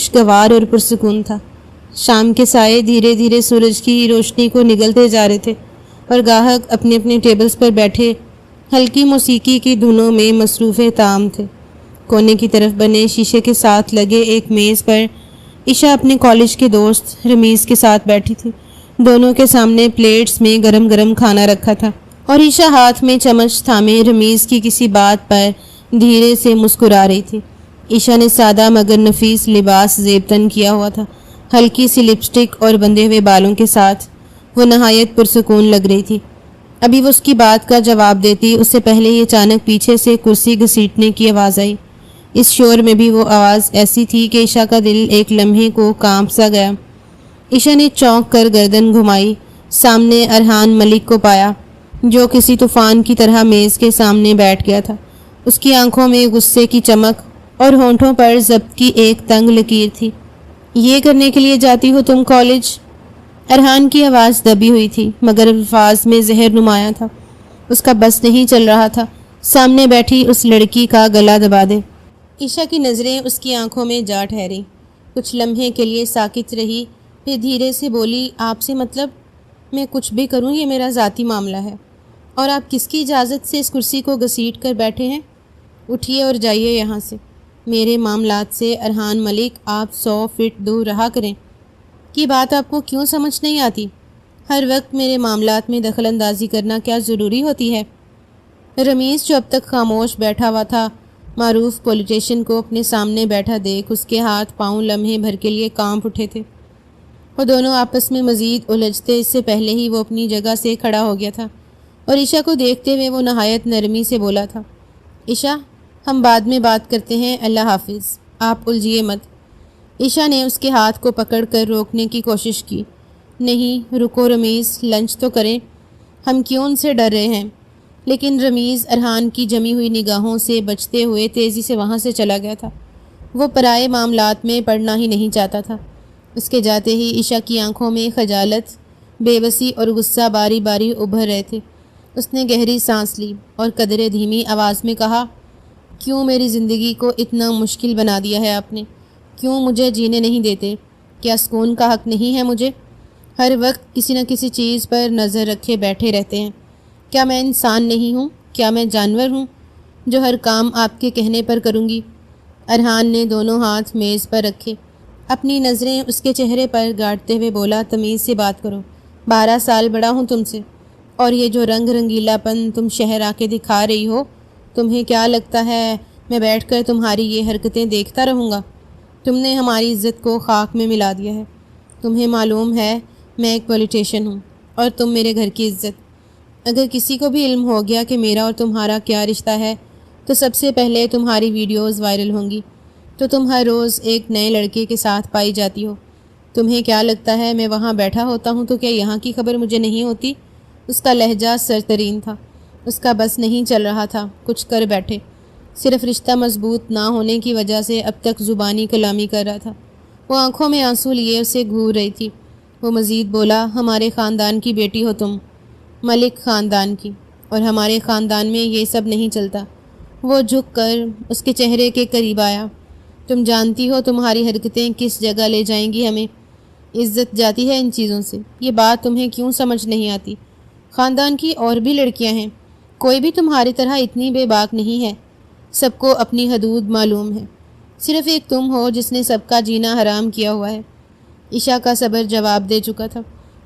خوشگوار اور پرسکون تھا۔ شام کے سائے دھیرے دھیرے سورج کی روشنی کو نگلتے جا رہے تھے اور گاہک اپنے اپنے ٹیبلز پر بیٹھے ہلکی موسیقی کی دھنوں میں مصروف طعام تھے۔ کونے کی طرف بنے شیشے کے ساتھ لگے ایک میز پر عشا اپنے کالج کے دوست رمیز کے ساتھ بیٹھی تھی۔ دونوں کے سامنے پلیٹس میں گرم گرم کھانا رکھا تھا اور عشا ہاتھ میں چمچ تھامے رمیز کی کسی بات پر دھیرے سے مسکرا رہی تھی۔ عشا نے سادہ مگر نفیس لباس زیب تن کیا ہوا تھا، ہلکی سی لپسٹک اور بندھے ہوئے بالوں کے ساتھ وہ نہایت پرسکون لگ رہی تھی۔ ابھی وہ اس کی بات کا جواب دیتی اس سے پہلے ہی اچانک پیچھے سے کرسی گھسیٹنے کی آواز آئی۔ اس شور میں بھی وہ آواز ایسی تھی کہ عشا کا دل ایک لمحے کو کانپ سا گیا۔ عشا نے چونک کر گردن گھمائی، سامنے ارحان ملک کو پایا جو کسی طوفان کی طرح میز کے سامنے بیٹھ گیا تھا۔ اس کی آنکھوں میں غصے کی چمک اور ہونٹوں پر ضبط کی ایک تنگ لکیر تھی۔ یہ کرنے کے لیے جاتی ہو تم کالج؟ ارحان کی آواز دبی ہوئی تھی مگر الفاظ میں زہر نمایاں تھا۔ اس کا بس نہیں چل رہا تھا سامنے بیٹھی اس لڑکی کا گلا دبا دے۔ عشا کی نظریں اس کی آنکھوں میں جا ٹھہری، کچھ لمحے کے لیے ساکت رہی، پھر دھیرے سے بولی، آپ سے مطلب میں کچھ بھی کروں یہ میرا ذاتی معاملہ ہے، اور آپ کس کی اجازت سے اس کرسی کو گھسیٹ کر بیٹھے ہیں؟ اٹھیے اور جائیے یہاں سے، میرے معاملات سے ارحان ملک آپ 100 فٹ دور رہا کریں۔ کی بات آپ کو کیوں سمجھ نہیں آتی؟ ہر وقت میرے معاملات میں دخل اندازی کرنا کیا ضروری ہوتی ہے؟ رمیز جو اب تک خاموش بیٹھا ہوا تھا، معروف پولیٹیشین کو اپنے سامنے بیٹھا دیکھ اس کے ہاتھ پاؤں لمحے بھر کے لیے کانپ اٹھے تھے۔ وہ دونوں آپس میں مزید الجھتے اس سے پہلے ہی وہ اپنی جگہ سے کھڑا ہو گیا تھا اور عشا کو دیکھتے ہوئے وہ نہایت نرمی سے بولا تھا، عشا ہم بعد میں بات کرتے ہیں، اللہ حافظ، آپ الجھیے مت۔ عشا نے اس کے ہاتھ کو پکڑ کر روکنے کی کوشش کی۔ نہیں رکو رمیز، لنچ تو کریں، ہم کیوں ان سے ڈر رہے ہیں؟ لیکن رمیز ارحان کی جمی ہوئی نگاہوں سے بچتے ہوئے تیزی سے وہاں سے چلا گیا تھا۔ وہ پرائے معاملات میں پڑنا ہی نہیں چاہتا تھا۔ اس کے جاتے ہی عشا کی آنکھوں میں خجالت، بے بسی اور غصہ باری باری ابھر رہے تھے۔ اس نے گہری سانس لی اور قدرے دھیمی آواز میں کہا، کیوں میری زندگی کو اتنا مشکل بنا دیا ہے آپ نے؟ کیوں مجھے جینے نہیں دیتے؟ کیا سکون کا حق نہیں ہے مجھے؟ ہر وقت کسی نہ کسی چیز پر نظر رکھے بیٹھے رہتے ہیں۔ کیا میں انسان نہیں ہوں؟ کیا میں جانور ہوں جو ہر کام آپ کے کہنے پر کروں گی؟ ارحان نے دونوں ہاتھ میز پر رکھے، اپنی نظریں اس کے چہرے پر گاڑتے ہوئے بولا، تمیز سے بات کرو، 12 سال بڑا ہوں تم سے، اور یہ جو رنگ رنگیلا پن تم شہر آ کے دکھا رہی ہو، تمہیں کیا لگتا ہے میں بیٹھ کر تمہاری یہ حرکتیں دیکھتا رہوں گا؟ تم نے ہماری عزت کو خاک میں ملا دیا ہے۔ تمہیں معلوم ہے میں ایک پولیٹیشین ہوں اور تم میرے گھر کی عزت۔ اگر کسی کو بھی علم ہو گیا کہ میرا اور تمہارا کیا رشتہ ہے تو سب سے پہلے تمہاری ویڈیوز وائرل ہوں گی، تو تم ہر روز ایک نئے لڑکے کے ساتھ پائی جاتی ہو۔ تمہیں کیا لگتا ہے میں وہاں بیٹھا ہوتا ہوں تو کیا یہاں کی خبر مجھے نہیں ہوتی؟ اس کا لہجہ سرترین تھا، اس کا بس نہیں چل رہا تھا کچھ کر بیٹھے، صرف رشتہ مضبوط نہ ہونے کی وجہ سے اب تک زبانی کلامی کر رہا تھا۔ وہ آنکھوں میں آنسو لیے اسے گھور رہی تھی۔ وہ مزید بولا، ہمارے خاندان کی بیٹی ہو تم، ملک خاندان کی، اور ہمارے خاندان میں یہ سب نہیں چلتا۔ وہ جھک کر اس کے چہرے کے قریب آیا، تم جانتی ہو تمہاری حرکتیں کس جگہ لے جائیں گی ہمیں؟ عزت جاتی ہے ان چیزوں سے، یہ بات تمہیں کیوں سمجھ نہیں آتی؟ خاندان کی اور بھی لڑکیاں ہیں، کوئی بھی تمہاری طرح اتنی بے باک نہیں ہے، سب کو اپنی حدود معلوم ہے، صرف ایک تم ہو جس نے سب کا جینا حرام کیا ہوا ہے۔ عشا کا صبر جواب دے چکا تھا،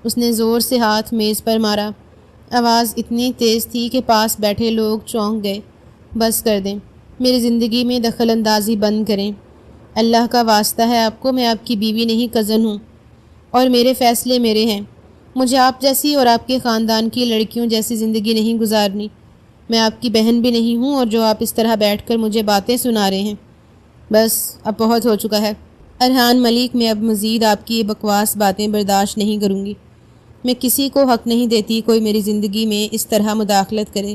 اس نے زور سے ہاتھ میز پر مارا، آواز اتنی تیز تھی کہ پاس بیٹھے لوگ چونک گئے۔ بس کر دیں، میری زندگی میں دخل اندازی بند کریں، اللہ کا واسطہ ہے آپ کو، میں آپ کی بیوی نہیں کزن ہوں، اور میرے فیصلے میرے ہیں، مجھے آپ جیسی اور آپ کے خاندان کی لڑکیوں جیسی زندگی نہیں گزارنی، میں آپ کی بہن بھی نہیں ہوں، اور جو آپ اس طرح بیٹھ کر مجھے باتیں سنا رہے ہیں، بس اب بہت ہو چکا ہے ارحان ملک، میں اب مزید آپ کی یہ بکواس باتیں برداشت نہیں کروں گی، میں کسی کو حق نہیں دیتی کوئی میری زندگی میں اس طرح مداخلت کرے۔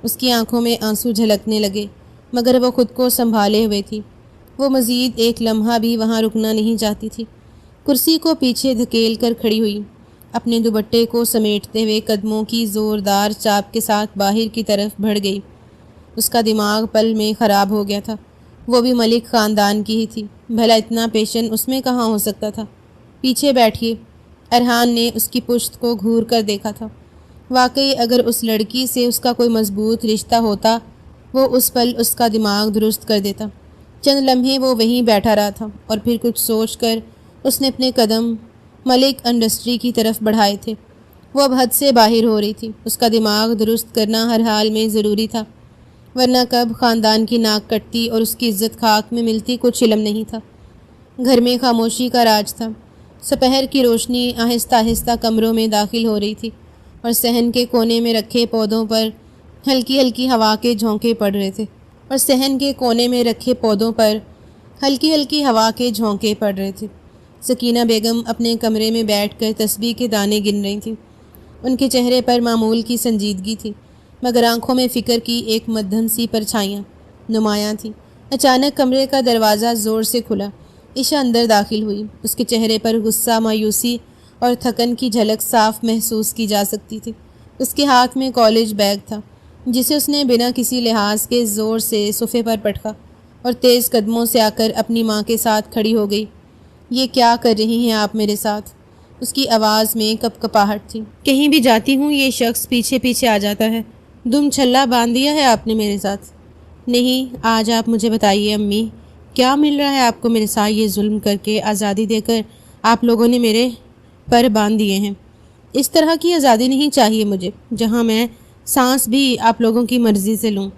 اس کی آنکھوں میں آنسو جھلکنے لگے مگر وہ خود کو سنبھالے ہوئے تھی، وہ مزید ایک لمحہ بھی وہاں رکنا نہیں چاہتی تھی۔ کرسی کو پیچھے دھکیل کر کھڑی ہوئی، اپنے دوپٹے کو سمیٹتے ہوئے قدموں کی زوردار چاپ کے ساتھ باہر کی طرف بڑھ گئی۔ اس کا دماغ پل میں خراب ہو گیا تھا، وہ بھی ملک خاندان کی ہی تھی، بھلا اتنا پیشن اس میں کہاں ہو سکتا تھا؟ پیچھے بیٹھیے۔ ارحان نے اس کی پشت کو گھور کر دیکھا تھا۔ واقعی اگر اس لڑکی سے اس کا کوئی مضبوط رشتہ ہوتا، وہ اس پل اس کا دماغ درست کر دیتا۔ چند لمحے وہ وہیں بیٹھا رہا تھا اور پھر کچھ سوچ کر اس نے اپنے قدم ملک انڈسٹری کی طرف بڑھائے تھے۔ وہ اب حد سے باہر ہو رہی تھی۔ اس کا دماغ درست کرنا ہر حال میں ضروری تھا، ورنہ کب خاندان کی ناک کٹتی اور اس کی عزت خاک میں ملتی کچھ علم نہیں تھا۔ گھر میں خاموشی کا راج تھا۔ سپہر کی روشنی آہستہ آہستہ کمروں میں داخل ہو رہی تھی اور صحن کے کونے میں رکھے پودوں پر ہلکی ہلکی ہوا کے جھونکے پڑ رہے تھے۔ سکینہ بیگم اپنے کمرے میں بیٹھ کر تسبیح کے دانے گن رہی تھیں۔ ان کے چہرے پر معمول کی سنجیدگی تھی، مگر آنکھوں میں فکر کی ایک مدھم سی پرچھائیاں نمایاں تھیں۔ اچانک کمرے کا دروازہ زور سے کھلا۔ عشا اندر داخل ہوئی۔ اس کے چہرے پر غصہ، مایوسی اور تھکن کی جھلک صاف محسوس کی جا سکتی تھی۔ اس کے ہاتھ میں کالج بیگ تھا، جسے اس نے بنا کسی لحاظ کے زور سے صفحے پر پٹکا اور تیز قدموں سے آ کر اپنی ماں کے ساتھ کھڑی ہو گئی۔ یہ کیا کر رہی ہیں آپ میرے ساتھ؟ اس کی آواز میں کپکپاہٹ تھی۔ کہیں بھی جاتی ہوں یہ شخص پیچھے پیچھے آ جاتا ہے۔ دم چھلا باندھ دیا ہے آپ نے میرے ساتھ؟ نہیں، آج آپ مجھے بتائیے امی، کیا مل رہا ہے آپ کو میرے ساتھ؟ یہ ظلم کر کے، آزادی دے کر آپ لوگوں نے میرے پر باندھ دیے ہیں۔ اس طرح کی آزادی نہیں چاہیے مجھے، جہاں میں سانس بھی آپ لوگوں کی مرضی سے لوں۔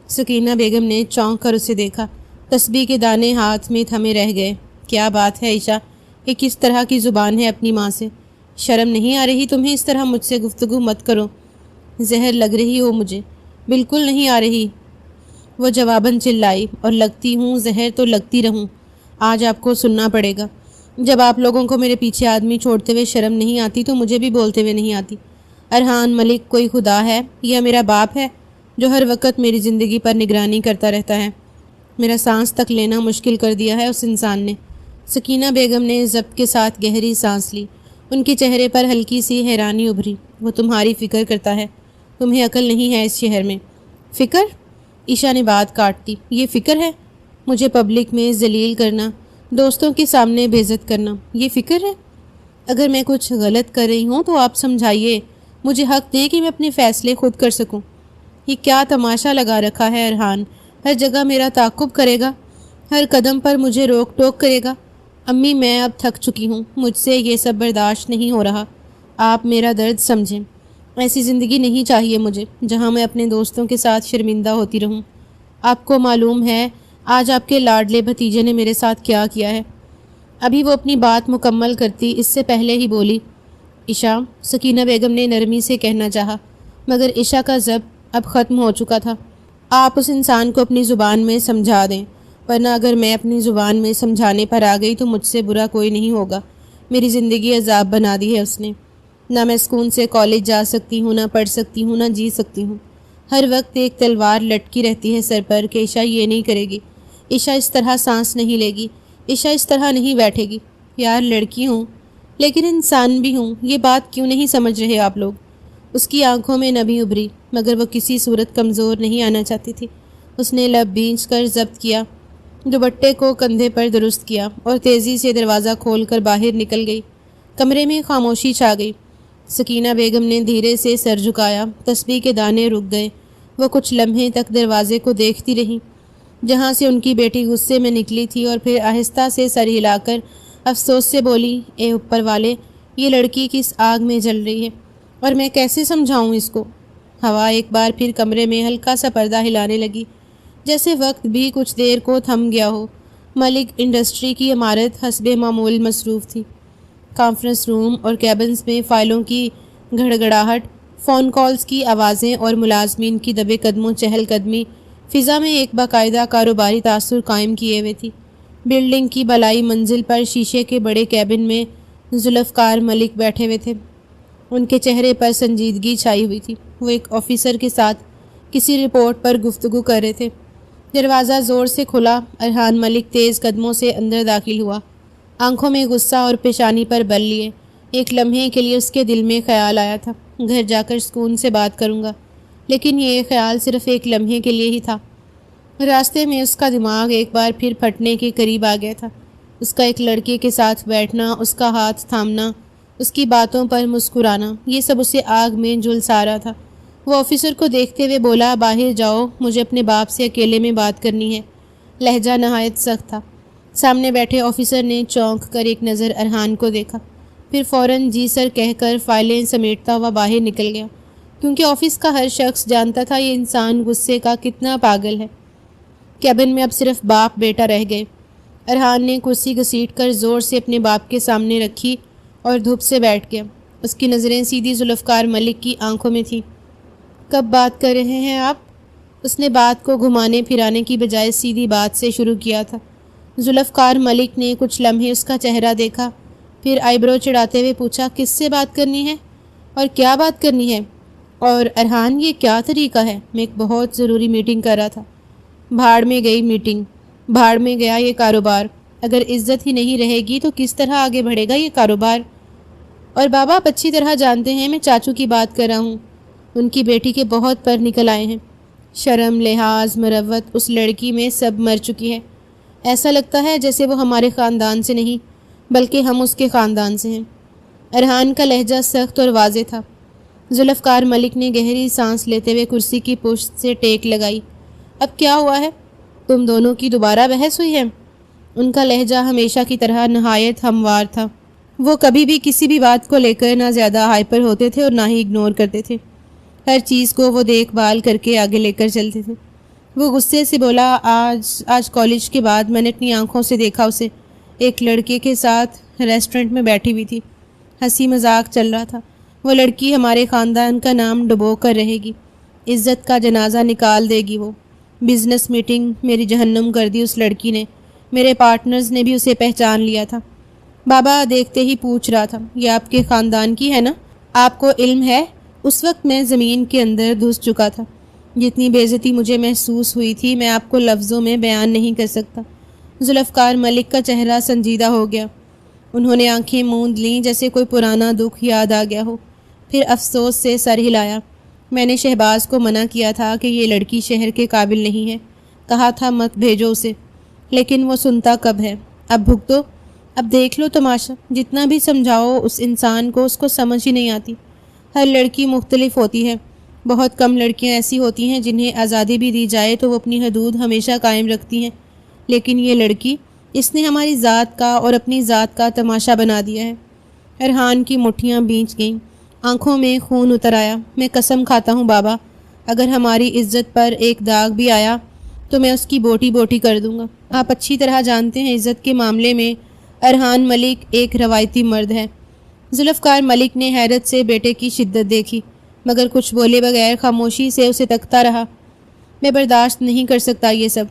سکینہ بیگم نے چونک کر اسے دیکھا۔ تسبیح کے دانے ہاتھ میں تھمے رہ گئے۔ کیا بات ہے عشا، یہ کس طرح کی زبان ہے اپنی ماں سے؟ شرم نہیں آ رہی تمہیں؟ اس طرح مجھ سے گفتگو مت کرو۔ زہر لگ رہی ہو مجھے۔ بالکل نہیں آ رہی، وہ جواباً چلائی، اور لگتی ہوں زہر تو لگتی رہوں، آج آپ کو سننا پڑے گا۔ جب آپ لوگوں کو میرے پیچھے آدمی چھوڑتے ہوئے شرم نہیں آتی تو مجھے بھی بولتے ہوئے نہیں آتی۔ ارحان ملک کوئی خدا ہے یا میرا باپ ہے جو ہر وقت میری زندگی پر نگرانی کرتا رہتا ہے؟ میرا سانس تک لینا مشکل کر دیا ہے اس انسان نے۔ سکینہ بیگم نے ضبط کے ساتھ گہری سانس لی۔ ان کے چہرے پر ہلکی سی حیرانی ابھری۔ وہ تمہاری فکر کرتا ہے، تمہیں عقل نہیں ہے اس شہر میں۔ فکر؟ عشا نے بات کاٹ دی۔ یہ فکر ہے؟ مجھے پبلک میں ذلیل کرنا، دوستوں کے سامنے بے عزت کرنا، یہ فکر ہے؟ اگر میں کچھ غلط کر رہی ہوں تو آپ سمجھائیے، مجھے حق دیں کہ میں اپنے فیصلے خود کر سکوں۔ یہ کیا تماشا لگا رکھا ہے ارحان؟ ہر جگہ میرا تعاقب کرے گا، ہر قدم پر مجھے روک ٹوک کرے گا۔ امی میں اب تھک چکی ہوں، مجھ سے یہ سب برداشت نہیں ہو رہا۔ آپ میرا درد سمجھیں۔ ایسی زندگی نہیں چاہیے مجھے جہاں میں اپنے دوستوں کے ساتھ شرمندہ ہوتی رہوں۔ آپ کو معلوم ہے آج آپ کے لاڈلے بھتیجے نے میرے ساتھ کیا کیا ہے؟ ابھی وہ اپنی بات مکمل کرتی اس سے پہلے ہی بولی عشا۔ سکینہ بیگم نے نرمی سے کہنا چاہا، مگر عشا کا ضبط اب ختم ہو چکا تھا۔ آپ اس انسان کو اپنی زبان میں سمجھا دیں، ورنہ اگر میں اپنی زبان میں سمجھانے پر آ گئی تو مجھ سے برا کوئی نہیں ہوگا۔ میری زندگی عذاب بنا دی ہے اس نے۔ نہ میں سکون سے کالج جا سکتی ہوں، نہ پڑھ سکتی ہوں، نہ جی سکتی ہوں۔ ہر وقت ایک تلوار لٹکی رہتی ہے سر پر کہ عشا یہ نہیں کرے گی، عشا اس طرح سانس نہیں لے گی، عشا اس طرح نہیں بیٹھے گی۔ یار لڑکی ہوں لیکن انسان بھی ہوں، یہ بات کیوں نہیں سمجھ رہے آپ لوگ؟ اس کی آنکھوں میں نمی ابھری، مگر وہ کسی صورت کمزور نہیں آنا چاہتی تھی۔ اس نے لب بھینچ کر ضبط کیا، دوپٹے کو کندھے پر درست کیا اور تیزی سے دروازہ کھول کر باہر نکل گئی۔ کمرے میں خاموشی چھا گئی۔ سکینہ بیگم نے دھیرے سے سر جھکایا، تسبیح کے دانے رک گئے۔ وہ کچھ لمحے تک دروازے کو دیکھتی رہی جہاں سے ان کی بیٹی غصے میں نکلی تھی، اور پھر آہستہ سے سر ہلا کر افسوس سے بولی، اے اوپر والے، یہ لڑکی کس آگ میں جل رہی ہے اور میں کیسے سمجھاؤں اس کو؟ ہوا ایک بار پھر کمرے میں ہلکا سا پردہ ہلانے لگی، جیسے وقت بھی کچھ دیر کو تھم گیا ہو۔ ملک انڈسٹری کی عمارت حسب معمول مصروف تھی۔ کانفرنس روم اور کیبنز میں فائلوں کی گھڑگھڑاہٹ، فون کالز کی آوازیں اور ملازمین کی دبے قدموں چہل قدمی فضا میں ایک باقاعدہ کاروباری تاثر قائم کیے ہوئے تھی۔ بلڈنگ کی بالائی منزل پر شیشے کے بڑے کیبن میں ذوالفقار ملک بیٹھے ہوئے تھے۔ ان کے چہرے پر سنجیدگی چھائی ہوئی تھی۔ وہ ایک آفیسر کے ساتھ کسی رپورٹ پر گفتگو کر رہے تھے۔ دروازہ زور سے کھلا۔ ارحان ملک تیز قدموں سے اندر داخل ہوا، آنکھوں میں غصہ اور پیشانی پر بل لیے۔ ایک لمحے کے لیے اس کے دل میں خیال آیا تھا، گھر جا کر سکون سے بات کروں گا، لیکن یہ خیال صرف ایک لمحے کے لیے ہی تھا۔ راستے میں اس کا دماغ ایک بار پھر پھٹنے کے قریب آ گیا تھا۔ اس کا ایک لڑکے کے ساتھ بیٹھنا، اس کا ہاتھ تھامنا، اس کی باتوں پر مسکرانا، یہ سب اسے آگ میں جھلسا رہا تھا۔ وہ آفیسر کو دیکھتے ہوئے بولا، باہر جاؤ، مجھے اپنے باپ سے اکیلے میں بات کرنی ہے۔ لہجہ نہایت سخت تھا۔ سامنے بیٹھے آفیسر نے چونک کر ایک نظر ارحان کو دیکھا، پھر فوراً جی سر کہہ کر فائلیں سمیٹتا ہوا باہر نکل گیا، کیونکہ آفس کا ہر شخص جانتا تھا یہ انسان غصے کا کتنا پاگل ہے۔ کیبن میں اب صرف باپ بیٹا رہ گئے۔ ارحان نے کرسی گھسیٹ کر زور سے اپنے باپ کے سامنے رکھی اور دھوپ سے بیٹھ گیا۔ اس کی نظریں سیدھی ذوالفقار ملک کی آنکھوں میں تھیں۔ کب بات کر رہے ہیں آپ؟ اس نے بات کو گھمانے پھرانے کی بجائے سیدھی بات سے شروع کیا تھا۔ ذوالفقار ملک نے کچھ لمحے اس کا چہرہ دیکھا، پھر آئیبرو چڑھاتے ہوئے پوچھا، کس سے بات کرنی ہے اور کیا بات کرنی ہے؟ اور ارحان، یہ کیا طریقہ ہے؟ میں ایک بہت ضروری میٹنگ کر رہا تھا۔ بھاڑ میں گئی میٹنگ، بھاڑ میں گیا یہ کاروبار۔ اگر عزت ہی نہیں رہے گی تو کس طرح آگے بڑھے گا یہ کاروبار؟ اور بابا، آپ اچھی طرح جانتے ہیں میں چاچو کی بات کر رہا ہوں۔ ان کی بیٹی کے بہت پر نکل آئے ہیں۔ شرم، لحاظ، مروت اس لڑکی میں سب مر چکی ہے۔ ایسا لگتا ہے جیسے وہ ہمارے خاندان سے نہیں بلکہ ہم اس کے خاندان سے ہیں۔ ارحان کا لہجہ سخت اور واضح تھا۔ ذوالفقار ملک نے گہری سانس لیتے ہوئے کرسی کی پشت سے ٹیک لگائی۔ اب کیا ہوا ہے؟ تم دونوں کی دوبارہ بحث ہوئی ہے؟ ان کا لہجہ ہمیشہ کی طرح نہایت ہموار تھا۔ وہ کبھی بھی کسی بھی بات کو لے کر نہ زیادہ ہائپر ہوتے تھے اور نہ ہی اگنور کرتے تھے۔ ہر چیز کو وہ دیکھ بھال کر کے آگے لے کر چلتے تھے۔ وہ غصے سے بولا، آج کالج کے بعد میں نے اپنی آنکھوں سے دیکھا اسے ایک لڑکے کے ساتھ ریسٹورنٹ میں بیٹھی ہوئی تھی۔ ہنسی مذاق چل رہا تھا۔ وہ لڑکی ہمارے خاندان کا نام ڈبو کر رہے گی، عزت کا جنازہ نکال دے گی۔ وہ بزنس میٹنگ میری جہنم کر دی اس لڑکی نے۔ میرے پارٹنرز نے بھی اسے پہچان لیا تھا۔ بابا دیکھتے ہی پوچھ رہا تھا، یہ آپ کے خاندان کی ہے نا؟ آپ کو علم ہے اس وقت میں زمین کے اندر دھس چکا تھا۔ جتنی بے عزتی مجھے محسوس ہوئی تھی میں آپ کو لفظوں میں بیان نہیں کر سکتا۔ ذوالفقار ملک کا چہرہ سنجیدہ ہو گیا۔ انہوں نے آنکھیں موند لیں جیسے کوئی پرانا دکھ یاد آ گیا ہو، پھر افسوس سے سر ہلایا۔ میں نے شہباز کو منع کیا تھا کہ یہ لڑکی شہر کے قابل نہیں ہے، کہا تھا مت بھیجو اسے، لیکن وہ سنتا کب ہے؟ اب بھگتو، اب دیکھ لو تماشا۔ جتنا بھی سمجھاؤ اس انسان کو، اس کو سمجھ ہی نہیں آتی۔ ہر لڑکی مختلف ہوتی ہے۔ بہت کم لڑکیاں ایسی ہوتی ہیں جنہیں آزادی بھی دی جائے تو وہ اپنی حدود ہمیشہ قائم رکھتی ہیں، لیکن یہ لڑکی، اس نے ہماری ذات کا اور اپنی ذات کا تماشا بنا دیا ہے۔ ارحان کی مٹھیاں بھیج گئیں، آنکھوں میں خون اتر آیا۔ میں قسم کھاتا ہوں بابا، اگر ہماری عزت پر ایک داغ بھی آیا تو میں اس کی بوٹی بوٹی کر دوں گا۔ آپ اچھی طرح جانتے ہیں عزت کے معاملے میں ارحان ملک ایک روایتی مرد ہے۔ ذوالفقار ملک نے حیرت سے بیٹے کی شدت دیکھی، مگر کچھ بولے بغیر خاموشی سے اسے تکتا رہا۔ میں برداشت نہیں کر سکتا یہ سب۔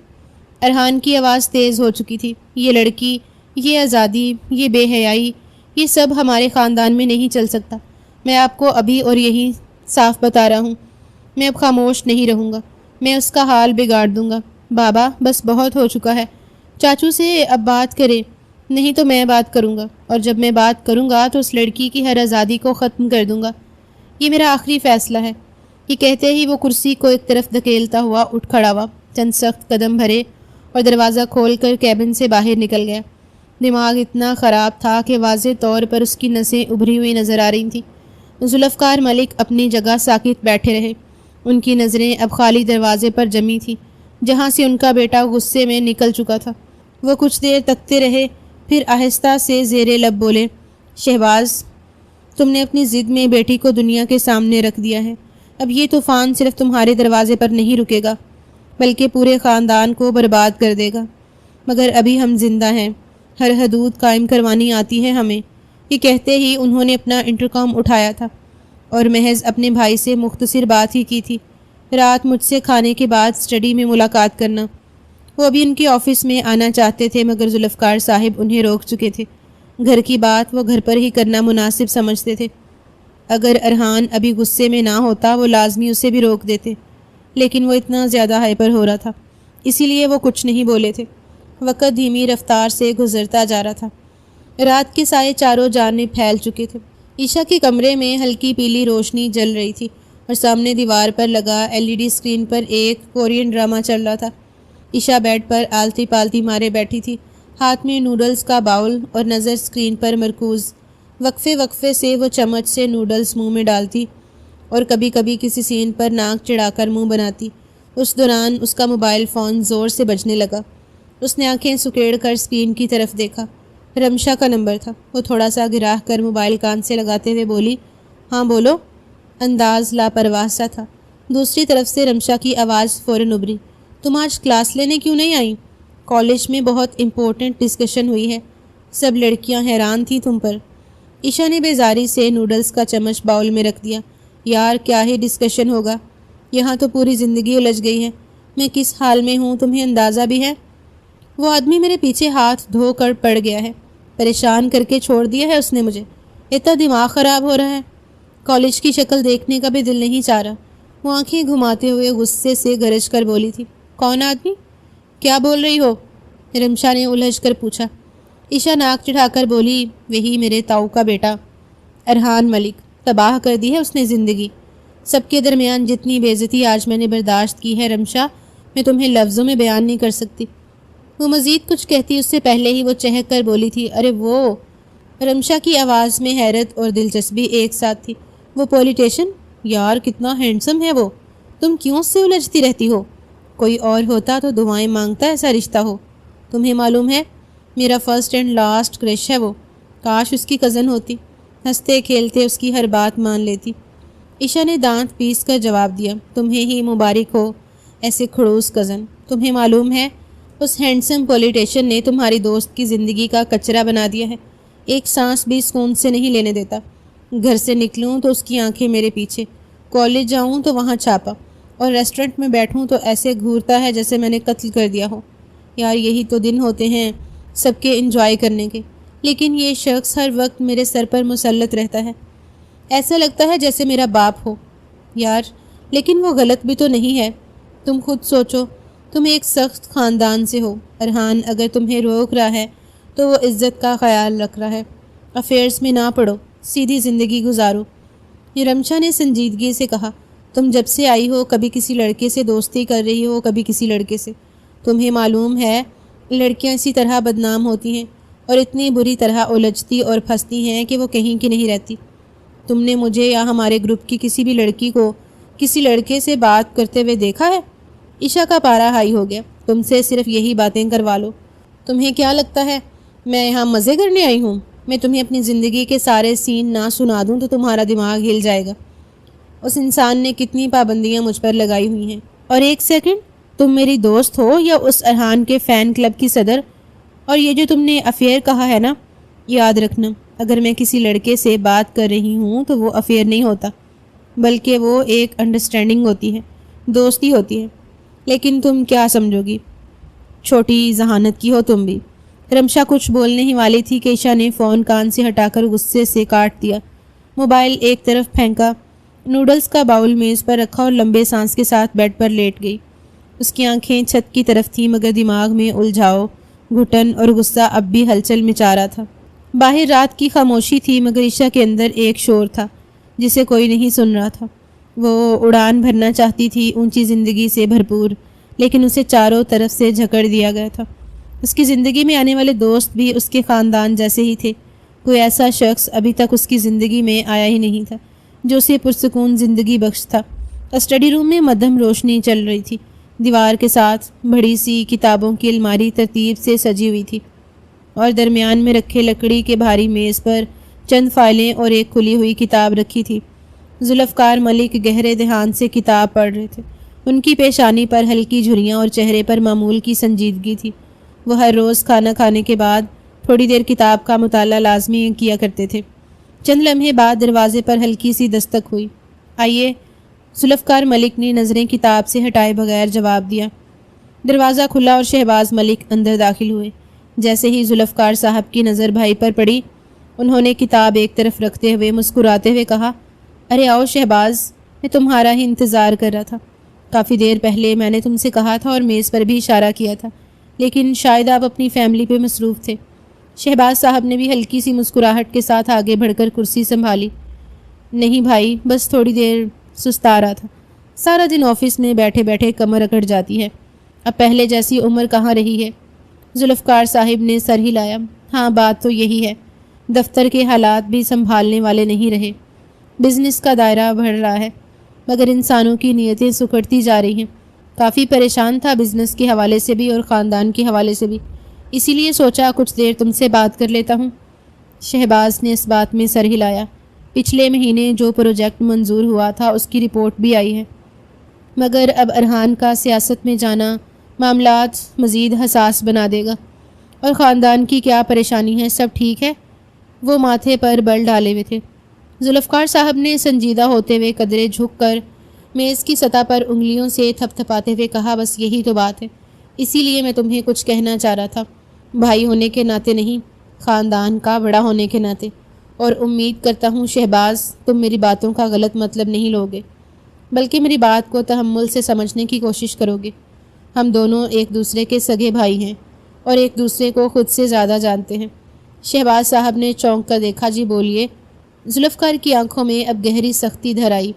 ارحان کی آواز تیز ہو چکی تھی۔ یہ لڑکی، یہ آزادی، یہ بے حیائی، یہ سب ہمارے خاندان میں نہیں چل سکتا۔ میں آپ کو ابھی اور یہی صاف بتا رہا ہوں، میں اب خاموش نہیں رہوں گا، میں اس کا حال بگاڑ دوں گا۔ بابا بس بہت ہو چکا ہے، چاچو سے اب بات کرے، نہیں تو میں بات کروں گا، اور جب میں بات کروں گا تو اس لڑکی کی ہر آزادی کو ختم کر دوں گا۔ یہ میرا آخری فیصلہ ہے۔ یہ کہتے ہی وہ کرسی کو ایک طرف دھکیلتا ہوا اٹھ کھڑا ہوا، چند سخت قدم بھرے اور دروازہ کھول کر کیبن سے باہر نکل گیا۔ دماغ اتنا خراب تھا کہ واضح طور پر اس کی نسیں ابھری ہوئی نظر آ رہی تھیں۔ ذوالفقار ملک اپنی جگہ ساکت بیٹھے رہے۔ ان کی نظریں اب خالی دروازے پر جمی تھیں، جہاں سے ان کا بیٹا غصے میں نکل چکا تھا۔ وہ کچھ دیر تکتے رہے، پھر آہستہ سے زیر لب بولے، شہباز، تم نے اپنی ضد میں بیٹی کو دنیا کے سامنے رکھ دیا ہے۔ اب یہ طوفان صرف تمہارے دروازے پر نہیں رکے گا، بلکہ پورے خاندان کو برباد کر دے گا۔ مگر ابھی ہم زندہ ہیں، ہر حدود قائم کروانی آتی ہے ہمیں۔ یہ کہتے ہی انہوں نے اپنا انٹرکام اٹھایا تھا اور محض اپنے بھائی سے مختصر بات ہی کی تھی، رات مجھ سے کھانے کے بعد اسٹڈی میں ملاقات کرنا۔ وہ ابھی ان کے آفس میں آنا چاہتے تھے مگر ذوالفقار صاحب انہیں روک چکے تھے۔ گھر کی بات وہ گھر پر ہی کرنا مناسب سمجھتے تھے۔ اگر ارحان ابھی غصے میں نہ ہوتا وہ لازمی اسے بھی روک دیتے، لیکن وہ اتنا زیادہ ہائپر ہو رہا تھا، اسی لیے وہ کچھ نہیں بولے تھے۔ وقت دھیمی رفتار سے گزرتا جا رہا تھا۔ رات کے سائے چاروں جانب پھیل چکے تھے۔ عشاء کے کمرے میں ہلکی پیلی روشنی جل رہی تھی اور سامنے دیوار پر لگا LED اسکرین پر ایک کورین ڈرامہ چل رہا تھا۔ عشا بیڈ پر آلتی پالتی مارے بیٹھی تھی، ہاتھ میں نوڈلز کا باؤل اور نظر اسکرین پر مرکوز۔ وقفے وقفے سے وہ چمچ سے نوڈلز منہ میں ڈالتی اور کبھی کبھی کسی سین پر ناک چڑھا کر منہ بناتی۔ اس دوران اس کا موبائل فون زور سے بجنے لگا۔ اس نے آنکھیں سکیڑ کر اسکرین کی طرف دیکھا۔ رمشا کا نمبر تھا۔ وہ تھوڑا سا گراہ کر موبائل کان سے لگاتے ہوئے بولی، ہاں بولو۔ انداز لاپرواہ سا تھا۔ دوسری طرف سے رمشا کی آواز فوراً ابھری، تم آج کلاس لینے کیوں نہیں آئیں؟ کالج میں بہت امپورٹنٹ ڈسکشن ہوئی ہے، سب لڑکیاں حیران تھیں تم پر۔ عشا نے بیزاری سے نوڈلز کا چمچ باؤل میں رکھ دیا۔ یار کیا ہی ڈسکشن ہوگا، یہاں تو پوری زندگی الجھ گئی ہے۔ میں کس حال میں ہوں تمہیں اندازہ بھی ہے؟ وہ آدمی میرے پیچھے ہاتھ دھو کر پڑ گیا ہے، پریشان کر کے چھوڑ دیا ہے اس نے مجھے۔ اتنا دماغ خراب ہو رہا ہے، کالج کی شکل دیکھنے کا بھی دل نہیں چاہ رہا۔ وہ آنکھیں گھماتے ہوئے غصے سے گرج کر بولی تھی، کون آدمی؟ کیا بول رہی ہو؟ رمشا نے الجھ کر پوچھا۔ عشا ناک چڑھا کر بولی، وہی میرے تاؤ کا بیٹا ارحان ملک، تباہ کر دی ہے اس نے زندگی۔ سب کے درمیان جتنی بے عزتی آج میں نے برداشت کی ہے رمشا، میں تمہیں لفظوں میں بیان نہیں کر سکتی۔ وہ مزید کچھ کہتی اس سے پہلے ہی وہ چہک کر بولی تھی، ارے وہ۔ رمشا کی آواز میں حیرت اور دلچسپی ایک ساتھ تھی۔ وہ پولیٹیشین؟ یار کتنا ہینڈسم ہے وہ، تم کیوں اس سے الجھتی رہتی ہو؟ کوئی اور ہوتا تو دعائیں مانگتا ایسا رشتہ ہو۔ تمہیں معلوم ہے میرا فرسٹ اینڈ لاسٹ کرش ہے وہ، کاش اس کی کزن ہوتی، ہنستے کھیلتے اس کی ہر بات مان لیتی۔ عشا نے دانت پیس کر جواب دیا، تمہیں ہی مبارک ہو ایسے کھڑوس کزن۔ تمہیں معلوم ہے اس ہینڈسم پولیٹیشین نے تمہاری دوست کی زندگی کا کچرا بنا دیا ہے، ایک سانس بھی سکون سے نہیں لینے دیتا۔ گھر سے نکلوں تو اس کی آنکھیں میرے پیچھے، کالج جاؤں تو وہاں چھاپا، اور ریسٹورنٹ میں بیٹھوں تو ایسے گھورتا ہے جیسے میں نے قتل کر دیا ہو۔ یار یہی تو دن ہوتے ہیں سب کے انجوائے کرنے کے، لیکن یہ شخص ہر وقت میرے سر پر مسلط رہتا ہے، ایسا لگتا ہے جیسے میرا باپ ہو۔ یار لیکن وہ غلط بھی تو نہیں ہے، تم خود سوچو، تم ایک سخت خاندان سے ہو۔ ارحان اگر تمہیں روک رہا ہے تو وہ عزت کا خیال رکھ رہا ہے، افیئرز میں نہ پڑو، سیدھی زندگی گزارو۔ یہ رمشا نے سنجیدگی سے کہا، تم جب سے آئی ہو کبھی کسی لڑکے سے دوستی کر رہی ہو، کبھی کسی لڑکے سے۔ تمہیں معلوم ہے لڑکیاں اسی طرح بدنام ہوتی ہیں اور اتنی بری طرح الجھتی اور پھنستی ہیں کہ وہ کہیں کی نہیں رہتی۔ تم نے مجھے یا ہمارے گروپ کی کسی بھی لڑکی کو کسی لڑکے سے بات کرتے ہوئے دیکھا ہے؟ عشا کا پارا ہائی ہو گیا، تم سے صرف یہی باتیں کروا لو۔ تمہیں کیا لگتا ہے میں یہاں مزے کرنے آئی ہوں؟ میں تمہیں اپنی زندگی کے سارے سین نہ سنا دوں تو تمہارا دماغ ہل جائے گا۔ اس انسان نے کتنی پابندیاں مجھ پر لگائی ہوئی ہیں۔ اور ایک سیکنڈ، تم میری دوست ہو یا اس ارحان کے فین کلب کی صدر؟ اور یہ جو تم نے افیئر کہا ہے نا، یاد رکھنا اگر میں کسی لڑکے سے بات کر رہی ہوں تو وہ افیئر نہیں ہوتا، بلکہ وہ ایک انڈرسٹینڈنگ ہوتی ہے، دوستی ہوتی ہے۔ لیکن تم کیا سمجھو گی، چھوٹی ذہانت کی ہو تم بھی۔ رمشا کچھ بولنے ہی والی تھی کہ عشا نے فون کان سے ہٹا کر غصے سے کاٹ دیا، موبائل ایک طرف پھینکا، نوڈلز کا باؤل میز پر رکھا اور لمبے سانس کے ساتھ بیڈ پر لیٹ گئی۔ اس کی آنکھیں چھت کی طرف تھیں مگر دماغ میں الجھاؤ، گھٹن اور غصہ اب بھی ہلچل مچا رہا تھا۔ باہر رات کی خاموشی تھی مگر عشا کے اندر ایک شور تھا جسے کوئی نہیں سن رہا تھا۔ وہ اڑان بھرنا چاہتی تھی اونچی زندگی سے بھرپور، لیکن اسے چاروں طرف سے جھکڑ دیا گیا تھا۔ اس کی زندگی میں آنے والے دوست بھی اس کے خاندان جیسے ہی تھے، کوئی ایسا شخص ابھی تک اس کی زندگی میں آیا ہی نہیں تھا جو اسے پرسکون زندگی بخش تھا۔ اسٹڈی روم میں مدھم روشنی چل رہی تھی، دیوار کے ساتھ بڑی سی کتابوں کی الماری ترتیب سے سجی ہوئی تھی اور درمیان میں رکھے لکڑی کے بھاری میز پر چند فائلیں اور ایک کھلی ہوئی کتاب رکھی تھی۔ ذوالفقار ملک گہرے دھیان سے کتاب پڑھ رہے تھے، ان کی پیشانی پر ہلکی جھریاں اور چہرے پر معمول کی سنجیدگی تھی۔ وہ ہر روز کھانا کھانے کے بعد تھوڑی دیر کتاب کا مطالعہ لازمی کیا کرتے تھے۔ چند لمحے بعد دروازے پر ہلکی سی دستک ہوئی۔ آئیے، ذوالفقار ملک نے نظریں کتاب سے ہٹائے بغیر جواب دیا۔ دروازہ کھلا اور شہباز ملک اندر داخل ہوئے۔ جیسے ہی ذوالفقار صاحب کی نظر بھائی پر پڑی، انہوں نے کتاب ایک طرف رکھتے ہوئے مسکراتے ہوئے کہا، ارے آؤ شہباز، میں تمہارا ہی انتظار کر رہا تھا۔ کافی دیر پہلے میں نے تم سے کہا تھا اور میز پر بھی اشارہ کیا تھا، لیکن شاید آپ اپنی فیملی پہ مصروف تھے۔ شہباز صاحب نے بھی ہلکی سی مسکراہٹ کے ساتھ آگے بڑھ کر کرسی سنبھالی۔ نہیں بھائی، بس تھوڑی دیر سستا رہا تھا، سارا دن آفس میں بیٹھے بیٹھے کمر اکڑ جاتی ہے، اب پہلے جیسی عمر کہاں رہی ہے؟ ذوالفقار صاحب نے سر ہلایا۔ ہاں بات تو یہی ہے، دفتر کے حالات بھی سنبھالنے والے نہیں رہے، بزنس کا دائرہ بڑھ رہا ہے مگر انسانوں کی نیتیں سکڑتی جا رہی ہیں۔ کافی پریشان تھا بزنس کے حوالے سے بھی اور خاندان کے حوالے سے بھی، اسی لیے سوچا کچھ دیر تم سے بات کر لیتا ہوں۔ شہباز نے اس بات میں سر ہلایا۔ پچھلے مہینے جو پروجیکٹ منظور ہوا تھا اس کی رپورٹ بھی آئی ہے، مگر اب ارحان کا سیاست میں جانا معاملات مزید حساس بنا دے گا۔ اور خاندان کی کیا پریشانی ہے، سب ٹھیک ہے؟ وہ ماتھے پر بل ڈالے ہوئے تھے۔ ذوالفقار صاحب نے سنجیدہ ہوتے ہوئے قدرے جھک کر میز کی سطح پر انگلیوں سے تھپ تھپاتے ہوئے کہا، بس یہی تو بات ہے، اسی لیے میں تمہیں کچھ کہنا چاہ رہا تھا، بھائی ہونے کے ناطے نہیں، خاندان کا بڑا ہونے کے ناطے۔ اور امید کرتا ہوں شہباز تم میری باتوں کا غلط مطلب نہیں لوگے، بلکہ میری بات کو تحمل سے سمجھنے کی کوشش کرو گے۔ ہم دونوں ایک دوسرے کے سگے بھائی ہیں اور ایک دوسرے کو خود سے زیادہ جانتے ہیں۔ شہباز صاحب نے چونک کر دیکھا۔ جی بولیے۔ ذوالفقار کی آنکھوں میں اب گہری سختی دھر آئی۔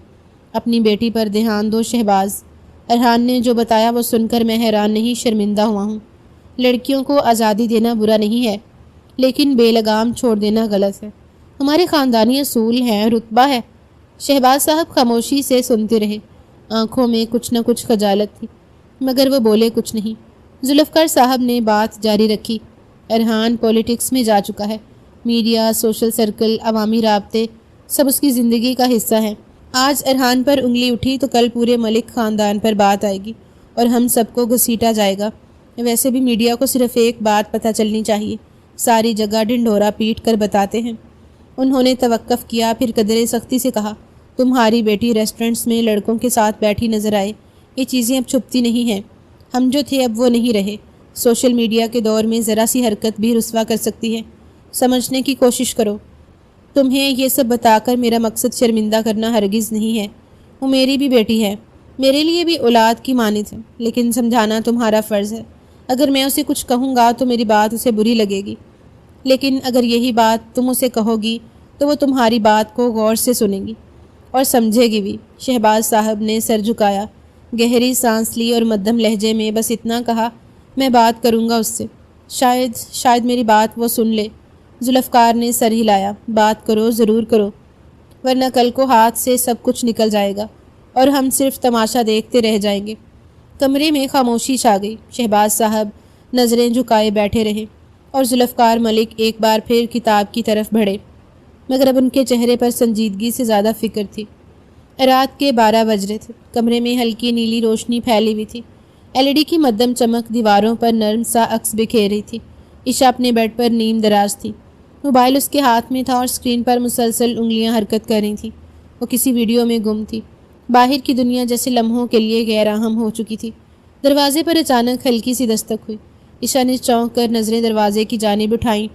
اپنی بیٹی پر دھیان دو شہباز، ارحان نے جو بتایا وہ سن کر میں حیران نہیں شرمندہ ہوا ہوں۔ لڑکیوں کو آزادی دینا برا نہیں ہے، لیکن بے لگام چھوڑ دینا غلط ہے، ہمارے خاندانی اصول ہیں، رتبہ ہے۔ شہباز صاحب خاموشی سے سنتے رہے، آنکھوں میں کچھ نہ کچھ خجالت تھی، مگر وہ بولے کچھ نہیں۔ ذوالفقار صاحب نے بات جاری رکھی۔ ارحان پولیٹکس میں جا چکا ہے، میڈیا، سوشل سرکل، عوامی رابطے سب اس کی زندگی کا حصہ ہیں۔ آج ارحان پر انگلی اٹھی تو کل پورے ملک خاندان پر بات آئے گی اور ہم سب کو گھسیٹا جائے گا۔ ویسے بھی میڈیا کو صرف ایک بات پتہ چلنی چاہیے، ساری جگہ ڈنڈورا پیٹ کر بتاتے ہیں۔ انہوں نے توقف کیا، پھر قدرے سختی سے کہا، تمہاری بیٹی ریسٹورنٹس میں لڑکوں کے ساتھ بیٹھی نظر آئے، یہ چیزیں اب چھپتی نہیں ہیں، ہم جو تھے اب وہ نہیں رہے۔ سوشل میڈیا کے دور میں ذرا سی حرکت بھی رسوا کر سکتی ہے، سمجھنے کی کوشش کرو۔ تمہیں یہ سب بتا کر میرا مقصد شرمندہ کرنا ہرگز نہیں ہے، وہ میری بھی بیٹی ہے، میرے لیے بھی اولاد کی مانند ہے، لیکن سمجھانا تمہارا فرض ہے۔ اگر میں اسے کچھ کہوں گا تو میری بات اسے بری لگے گی، لیکن اگر یہی بات تم اسے کہو گی تو وہ تمہاری بات کو غور سے سنے گی اور سمجھے گی بھی۔ شہباز صاحب نے سر جھکایا، گہری سانس لی اور مدھم لہجے میں بس اتنا کہا، میں بات کروں گا اس سے، شاید میری بات وہ سن لے۔ ذوالفقار نے سر ہلایا، بات کرو، ضرور کرو، ورنہ کل کو ہاتھ سے سب کچھ نکل جائے گا اور ہم صرف تماشا دیکھتے رہ جائیں گے۔ کمرے میں خاموشی چھا گئی۔ شہباز صاحب نظریں جھکائے بیٹھے رہے اور ذوالفقار ملک ایک بار پھر کتاب کی طرف بڑھے، مگر اب ان کے چہرے پر سنجیدگی سے زیادہ فکر تھی۔ رات کے 12 بج رہے تھے، کمرے میں ہلکی نیلی روشنی پھیلی ہوئی تھی، LED کی مدھم چمک دیواروں پر نرم سا عکس بکھیر رہی تھی۔ عشا اپنے بیڈ پر نیم دراز تھی، موبائل اس کے ہاتھ میں تھا اور اسکرین پر مسلسل انگلیاں حرکت کر رہی تھیں۔ وہ کسی ویڈیو میں گم تھی، باہر کی دنیا جیسے لمحوں کے لیے غیر اہم ہو چکی تھی۔ دروازے پر اچانک ہلکی سی دستک ہوئی۔ عشا نے چونک کر نظریں دروازے کی جانب اٹھائیں۔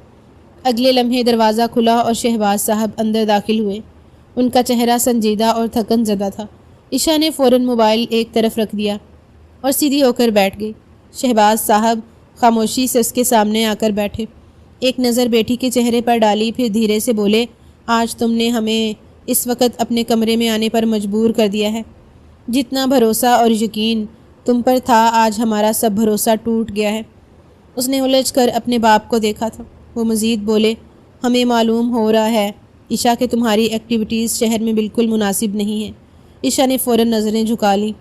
اگلے لمحے دروازہ کھلا اور شہباز صاحب اندر داخل ہوئے۔ ان کا چہرہ سنجیدہ اور تھکن زدہ تھا۔ عشا نے فوراً موبائل ایک طرف رکھ دیا اور سیدھی ہو کر بیٹھ گئی۔ شہباز صاحب خاموشی سے اس کے سامنے آ کر بیٹھے، ایک نظر بیٹی کے چہرے پر ڈالی، پھر دھیرے سے بولے، آج تم نے ہمیں اس وقت اپنے کمرے میں آنے پر مجبور کر دیا ہے۔ جتنا بھروسہ اور یقین تم پر تھا، آج ہمارا سب بھروسہ ٹوٹ گیا ہے۔ اس نے الجھ کر اپنے باپ کو دیکھا تھا۔ وہ مزید بولے، ہمیں معلوم ہو رہا ہے عشا کہ تمہاری ایکٹیویٹیز شہر میں بالکل مناسب نہیں ہیں۔ عشا نے فوراً نظریں جھکا لیں،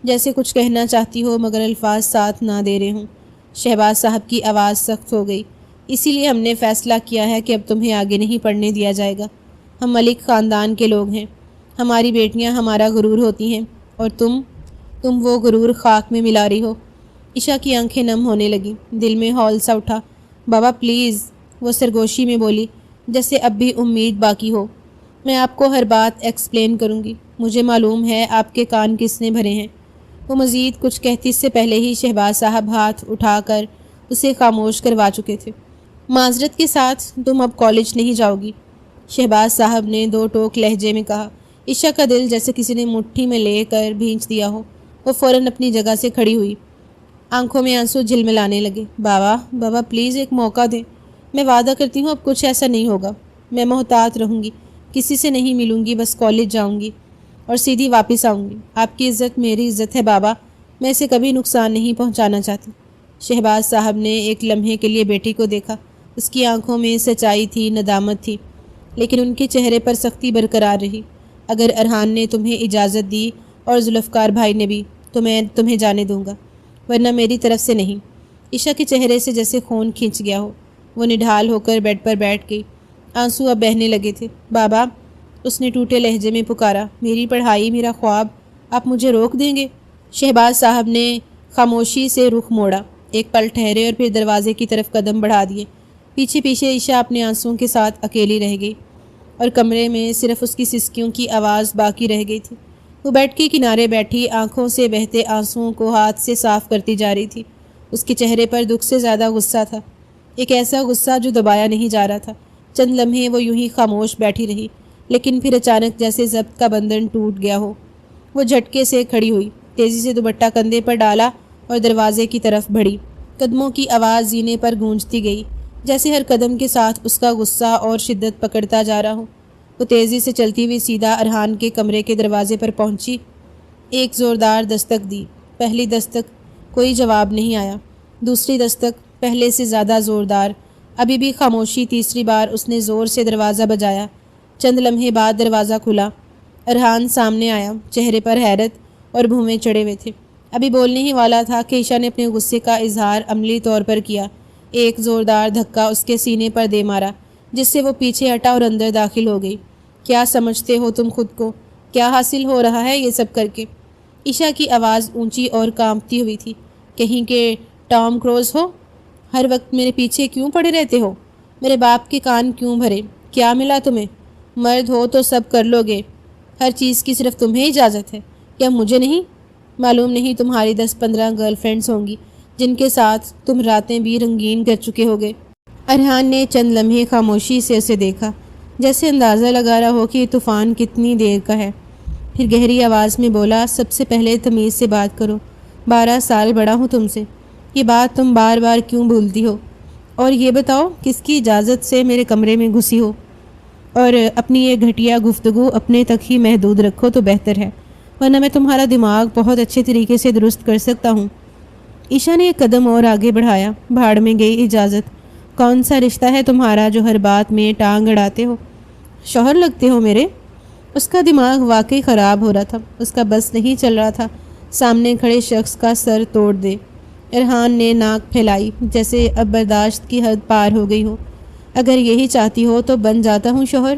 جیسے کچھ کہنا چاہتی ہو مگر الفاظ ساتھ نہ دے رہے ہوں۔ شہباز صاحب کی آواز سخت ہو گئی، اسی لیے ہم نے فیصلہ کیا ہے کہ اب تمہیں آگے نہیں پڑھنے دیا جائے گا۔ ہم ملک خاندان کے لوگ ہیں، ہماری بیٹیاں ہمارا غرور ہوتی ہیں اور تم وہ غرور خاک میں ملا رہی ہو۔ عشا کی آنکھیں نم ہونے لگیں، دل میں ہول سا اٹھا۔ بابا پلیز، وہ سرگوشی میں بولی، جیسے اب بھی امید باقی ہو، میں آپ کو ہر بات ایکسپلین کروں گی، مجھے معلوم ہے آپ کے کان کس نے بھرے ہیں۔ وہ مزید کچھ کہتی اس سے پہلے ہی شہباز صاحب ہاتھ اٹھا کر اسے خاموش کروا چکے تھے۔ معذرت کے ساتھ تم اب کالج نہیں جاؤ گی، شہباز صاحب نے دو ٹوک لہجے میں کہا۔ عشا کا دل جیسے کسی نے مٹھی میں لے کر بھینچ دیا ہو۔ وہ فوراً اپنی جگہ سے کھڑی ہوئی، آنکھوں میں آنسو جھلملانے لگے۔ بابا پلیز ایک موقع دیں، میں وعدہ کرتی ہوں اب کچھ ایسا نہیں ہوگا، میں محتاط رہوں گی، کسی سے نہیں ملوں گی، بس کالج جاؤں گی اور سیدھی واپس آؤں گی۔ آپ کی عزت میری عزت ہے بابا، میں اسے کبھی نقصان نہیں پہنچانا چاہتی۔ شہباز صاحب نے ایک لمحے کے لیے بیٹی کو دیکھا۔ اس کی آنکھوں میں سچائی تھی، ندامت تھی، لیکن ان کے چہرے پر سختی برقرار رہی۔ اگر ارحان نے تمہیں اجازت دی اور ذوالفقار بھائی نے بھی تو میں تمہیں جانے دوں گا، ورنہ میری طرف سے نہیں۔ عشا کے چہرے سے جیسے خون کھینچ گیا ہو۔ وہ نڈھال ہو کر بیڈ پر بیٹھ گئی۔ آنسو اب بہنے لگے تھے۔ بابا، اس نے ٹوٹے لہجے میں پکارا، میری پڑھائی، میرا خواب، آپ مجھے روک دیں گے؟ شہباز صاحب نے خاموشی سے رخ موڑا، ایک پل ٹھہرے اور پھر دروازے کی طرف قدم بڑھا دیے۔ پیچھے پیچھے عشا اپنے آنسوؤں کے ساتھ اکیلی رہ گئی اور کمرے میں صرف اس کی سسکیوں کی آواز باقی رہ گئی تھی۔ وہ بیڈ کے کنارے بیٹھی آنکھوں سے بہتے آنسوؤں کو ہاتھ سے صاف کرتی جا رہی تھی۔ اس کے چہرے پر دکھ سے زیادہ غصہ تھا، ایک ایسا غصہ جو دبایا نہیں جا رہا تھا۔ چند لمحے وہ یوں ہی خاموش بیٹھی رہی، لیکن پھر اچانک جیسے ضبط کا بندھن ٹوٹ گیا ہو، وہ جھٹکے سے کھڑی ہوئی، تیزی سے دوپٹہ کندھے پر ڈالا اور دروازے کی طرف بڑھی۔ قدموں کی آواز زینے پر گونجتی گئی، جیسے ہر قدم کے ساتھ اس کا غصہ اور شدت پکڑتا جا رہا ہو۔ وہ تیزی سے چلتی ہوئی سیدھا ارحان کے کمرے کے دروازے پر پہنچی، ایک زوردار دستک دی۔ پہلی دستک کوئی جواب نہیں آیا، دوسری دستک پہلے سے زیادہ زوردار، ابھی بھی خاموشی۔ تیسری بار اس نے زور سے دروازہ بجایا۔ چند لمحے بعد دروازہ کھلا۔ ارحان سامنے آیا، چہرے پر حیرت اور بھویں چڑھے ہوئے تھے۔ ابھی بولنے ہی والا تھا کہ عشا نے اپنے غصے کا اظہار عملی طور پر کیا۔ ایک زوردار دھکا اس کے سینے پر دے مارا، جس سے وہ پیچھے ہٹا اور اندر داخل ہو گئی۔ کیا سمجھتے ہو تم خود کو؟ کیا حاصل ہو رہا ہے یہ سب کر کے؟ عشا کی آواز اونچی اور کانپتی ہوئی تھی۔ کہیں کہ ٹام کروز ہو؟ ہر وقت میرے پیچھے کیوں پڑے رہتے ہو؟ میرے باپ کے کان کیوں بھرے؟ کیا ملا تمہیں؟ مرد ہو تو سب کر لو گے، ہر چیز کی صرف تمہیں اجازت ہے، کیا مجھے نہیں؟ معلوم نہیں تمہاری 10-15 گرل فرینڈز ہوں گی جن کے ساتھ تم راتیں بھی رنگین کر چکے ہوگے۔ ارحان نے چند لمحے خاموشی سے اسے دیکھا، جیسے اندازہ لگا رہا ہو کہ یہ طوفان کتنی دیر کا ہے۔ پھر گہری آواز میں بولا، سب سے پہلے تمیز سے بات کرو، 12 سال بڑا ہوں تم سے، یہ بات تم بار بار کیوں بھولتی ہو؟ اور یہ بتاؤ کس کی اجازت سے میرے کمرے میں گھسی ہو؟ اور اپنی یہ گھٹیا گفتگو اپنے تک ہی محدود رکھو تو بہتر ہے، ورنہ میں تمہارا دماغ بہت اچھے طریقے سے درست کر سکتا ہوں۔ عشا نے ایک قدم اور آگے بڑھایا۔ بھاڑ میں گئی اجازت، کون سا رشتہ ہے تمہارا جو ہر بات میں ٹانگ اڑاتے ہو؟ شوہر لگتے ہو میرے۔ اس کا دماغ واقعی خراب ہو رہا تھا، اس کا بس نہیں چل رہا تھا سامنے کھڑے شخص کا سر توڑ دے۔ ارحان نے ناک پھیلائی، جیسے اب برداشت کی حد پار ہو گئی ہو۔ اگر یہی چاہتی ہو تو بن جاتا ہوں شوہر۔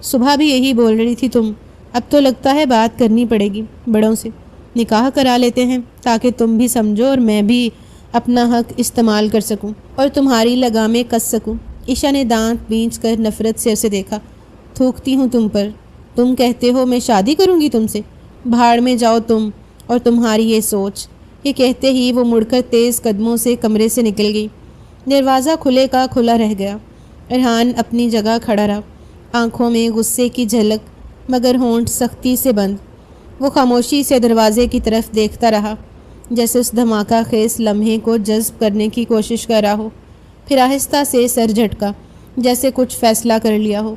صبح بھی یہی بول رہی تھی تم، اب تو لگتا ہے بات کرنی پڑے گی بڑوں سے، نکاح کرا لیتے ہیں تاکہ تم بھی سمجھو اور میں بھی اپنا حق استعمال کر سکوں اور تمہاری لگامیں کس سکوں۔ عشا نے دانت بینچ کر نفرت سے اسے دیکھا۔ تھوکتی ہوں تم پر، تم کہتے ہو میں شادی کروں گی تم سے؟ بھاڑ میں جاؤ تم اور تمہاری یہ سوچ۔ یہ کہتے ہی وہ مڑ کر تیز قدموں سے کمرے سے نکل گئی۔ دروازہ کھلے کا کھلا رہ گیا۔ ارحان اپنی جگہ کھڑا رہا، آنکھوں میں غصے کی جھلک مگر ہونٹ سختی سے بند۔ وہ خاموشی سے دروازے کی طرف دیکھتا رہا، جیسے اس دھماکہ خیز لمحے کو جذب کرنے کی کوشش کر رہا ہو۔ پھر آہستہ سے سر جھٹکا، جیسے کچھ فیصلہ کر لیا ہو۔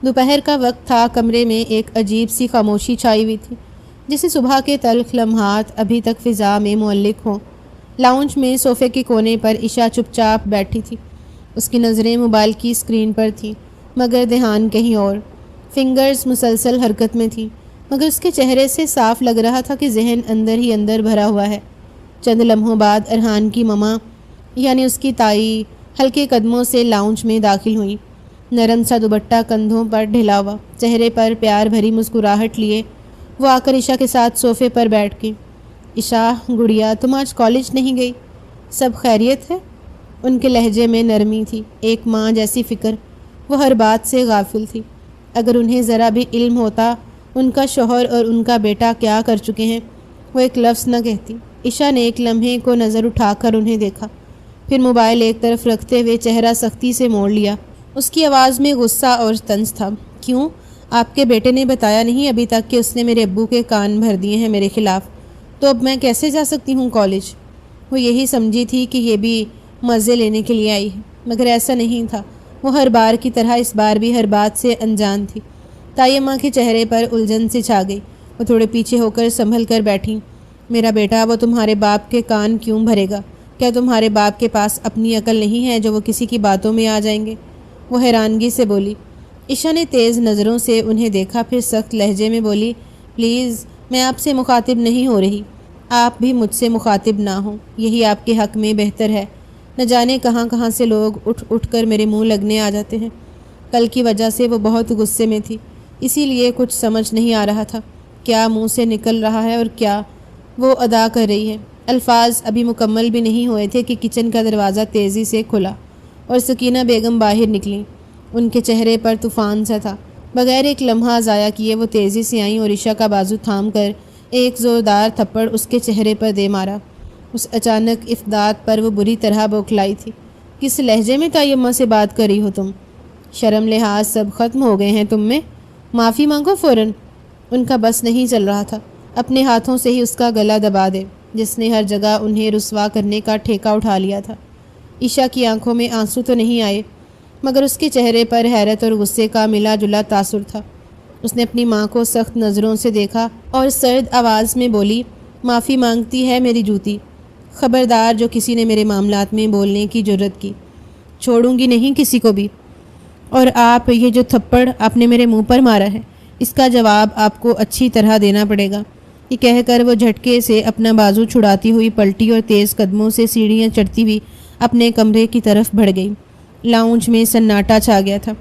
دوپہر کا وقت تھا، کمرے میں ایک عجیب سی خاموشی چھائی ہوئی تھی، جیسے صبح کے تلخ لمحات ابھی تک فضا میں معلق ہوں۔ لاؤنج میں صوفے کے کونے پر عشا چپ چاپ بیٹھی تھی۔ اس کی نظریں موبائل کی اسکرین پر تھیں، مگر دھیان کہیں اور۔ فنگرز مسلسل حرکت میں تھیں، مگر اس کے چہرے سے صاف لگ رہا تھا کہ ذہن اندر ہی اندر بھرا ہوا ہے۔ چند لمحوں بعد ارحان کی ماما یعنی اس کی تائی ہلکے قدموں سے لاؤنج میں داخل ہوئیں، نرم سا دوپٹہ کندھوں پر ڈھلا ہوا، چہرے پر پیار بھری مسکراہٹ لیے وہ آ کر عشا کے ساتھ صوفے پر بیٹھ گئی۔ عشا گڑیا، تم آج کالج نہیں گئی؟ سب خیریت ہے؟ ان کے لہجے میں نرمی تھی، ایک ماں جیسی فکر۔ وہ ہر بات سے غافل تھی۔ اگر انہیں ذرا بھی علم ہوتا ان کا شوہر اور ان کا بیٹا کیا کر چکے ہیں، وہ ایک لفظ نہ کہتی۔ عشا نے ایک لمحے کو نظر اٹھا کر انہیں دیکھا، پھر موبائل ایک طرف رکھتے ہوئے چہرہ سختی سے موڑ لیا۔ اس کی آواز میں غصہ اور طنز تھا۔ کیوں؟ آپ کے بیٹے نے بتایا نہیں ابھی تک کہ اس نے میرے ابو کے کان بھر دیے ہیں میرے خلاف، تو اب میں کیسے جا سکتی ہوں کالج؟ وہ یہی سمجھی تھی کہ یہ بھی مزے لینے کے لیے آئی ہے، مگر ایسا نہیں تھا۔ وہ ہر بار کی طرح اس بار بھی ہر بات سے انجان تھی۔ تائیماں کے چہرے پر الجھن سے چھا گئی۔ وہ تھوڑے پیچھے ہو کر سنبھل کر بیٹھیں۔ میرا بیٹا وہ تمہارے باپ کے کان کیوں بھرے گا؟ کیا تمہارے باپ کے پاس اپنی عقل نہیں ہے جو وہ کسی کی باتوں میں آ جائیں گے؟ وہ حیرانگی سے بولی۔ عشا نے تیز نظروں سے انہیں دیکھا، پھر سخت لہجے میں بولی، پلیز میں آپ سے مخاطب نہیں ہو رہی، آپ بھی مجھ سے مخاطب نہ ہوں، یہی آپ کے حق میں بہتر ہے۔ نہ جانے کہاں کہاں سے لوگ اٹھ اٹھ کر میرے منہ لگنے آ جاتے ہیں۔ کل کی وجہ سے وہ بہت غصے میں تھی، اسی لیے کچھ سمجھ نہیں آ رہا تھا، کیا منہ سے نکل رہا ہے اور کیا وہ ادا کر رہی ہے۔ الفاظ ابھی مکمل بھی نہیں ہوئے تھے کہ کچن کا دروازہ تیزی سے کھلا اور سکینہ بیگم باہر نکلیں۔ ان کے چہرے پر طوفان سا تھا۔ بغیر ایک لمحہ ضائع کیے وہ تیزی سے آئیں اور عشا کا بازو تھام کر ایک زوردار تھپڑ اس کے چہرے پر دے مارا۔ اس اچانک افداد پر وہ بری طرح بوکھلائی تھی۔ کس لہجے میں طیمہ سے بات کر رہی ہو تم؟ شرم لحاظ سب ختم ہو گئے ہیں تم میں؟ معافی مانگو فوراً۔ ان کا بس نہیں چل رہا تھا اپنے ہاتھوں سے ہی اس کا گلا دبا دے جس نے ہر جگہ انہیں رسوا کرنے کا ٹھیکہ اٹھا لیا تھا۔ عشا کی آنکھوں میں آنسو تو نہیں آئے مگر اس کے چہرے پر حیرت اور غصے کا ملا جلا تاثر تھا۔ اس نے اپنی ماں کو سخت نظروں سے دیکھا اور سرد آواز میں بولی، معافی مانگتی ہے میری جوتی، خبردار جو کسی نے میرے معاملات میں بولنے کی جرت کی، چھوڑوں گی نہیں کسی کو بھی۔ اور آپ یہ جو تھپڑ آپ نے میرے منہ پر مارا ہے اس کا جواب آپ کو اچھی طرح دینا پڑے گا۔ یہ کہہ کر وہ جھٹکے سے اپنا بازو چھڑاتی ہوئی پلٹی اور تیز قدموں سے سیڑھیاں چڑھتی ہوئی اپنے کمرے کی طرف بڑھ گئی۔ لاؤنج میں سناٹا چھا گیا تھا۔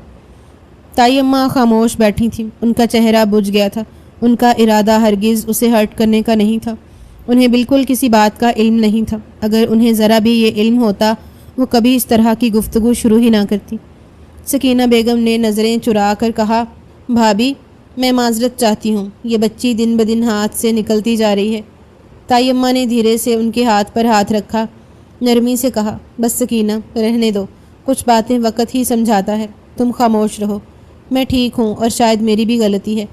طیمہ خاموش بیٹھی تھیں، ان کا چہرہ بجھ گیا تھا۔ ان کا ارادہ ہرگز اسے ہرٹ کرنے کا نہیں تھا۔ انہیں بالکل کسی بات کا علم نہیں تھا۔ اگر انہیں ذرا بھی یہ علم ہوتا وہ کبھی اس طرح کی گفتگو شروع ہی نہ کرتی۔ سکینہ بیگم نے نظریں چرا کر کہا، بھابھی میں معذرت چاہتی ہوں، یہ بچی دن بدن ہاتھ سے نکلتی جا رہی ہے۔ طیمہ نے دھیرے سے ان کے ہاتھ پر ہاتھ رکھا، نرمی سے کہا، بس سکینہ رہنے دو، کچھ باتیں وقت ہی سمجھاتا ہے، تم خاموش رہو۔ میں ٹھیک ہوں اور شاید میری بھی غلطی ہے،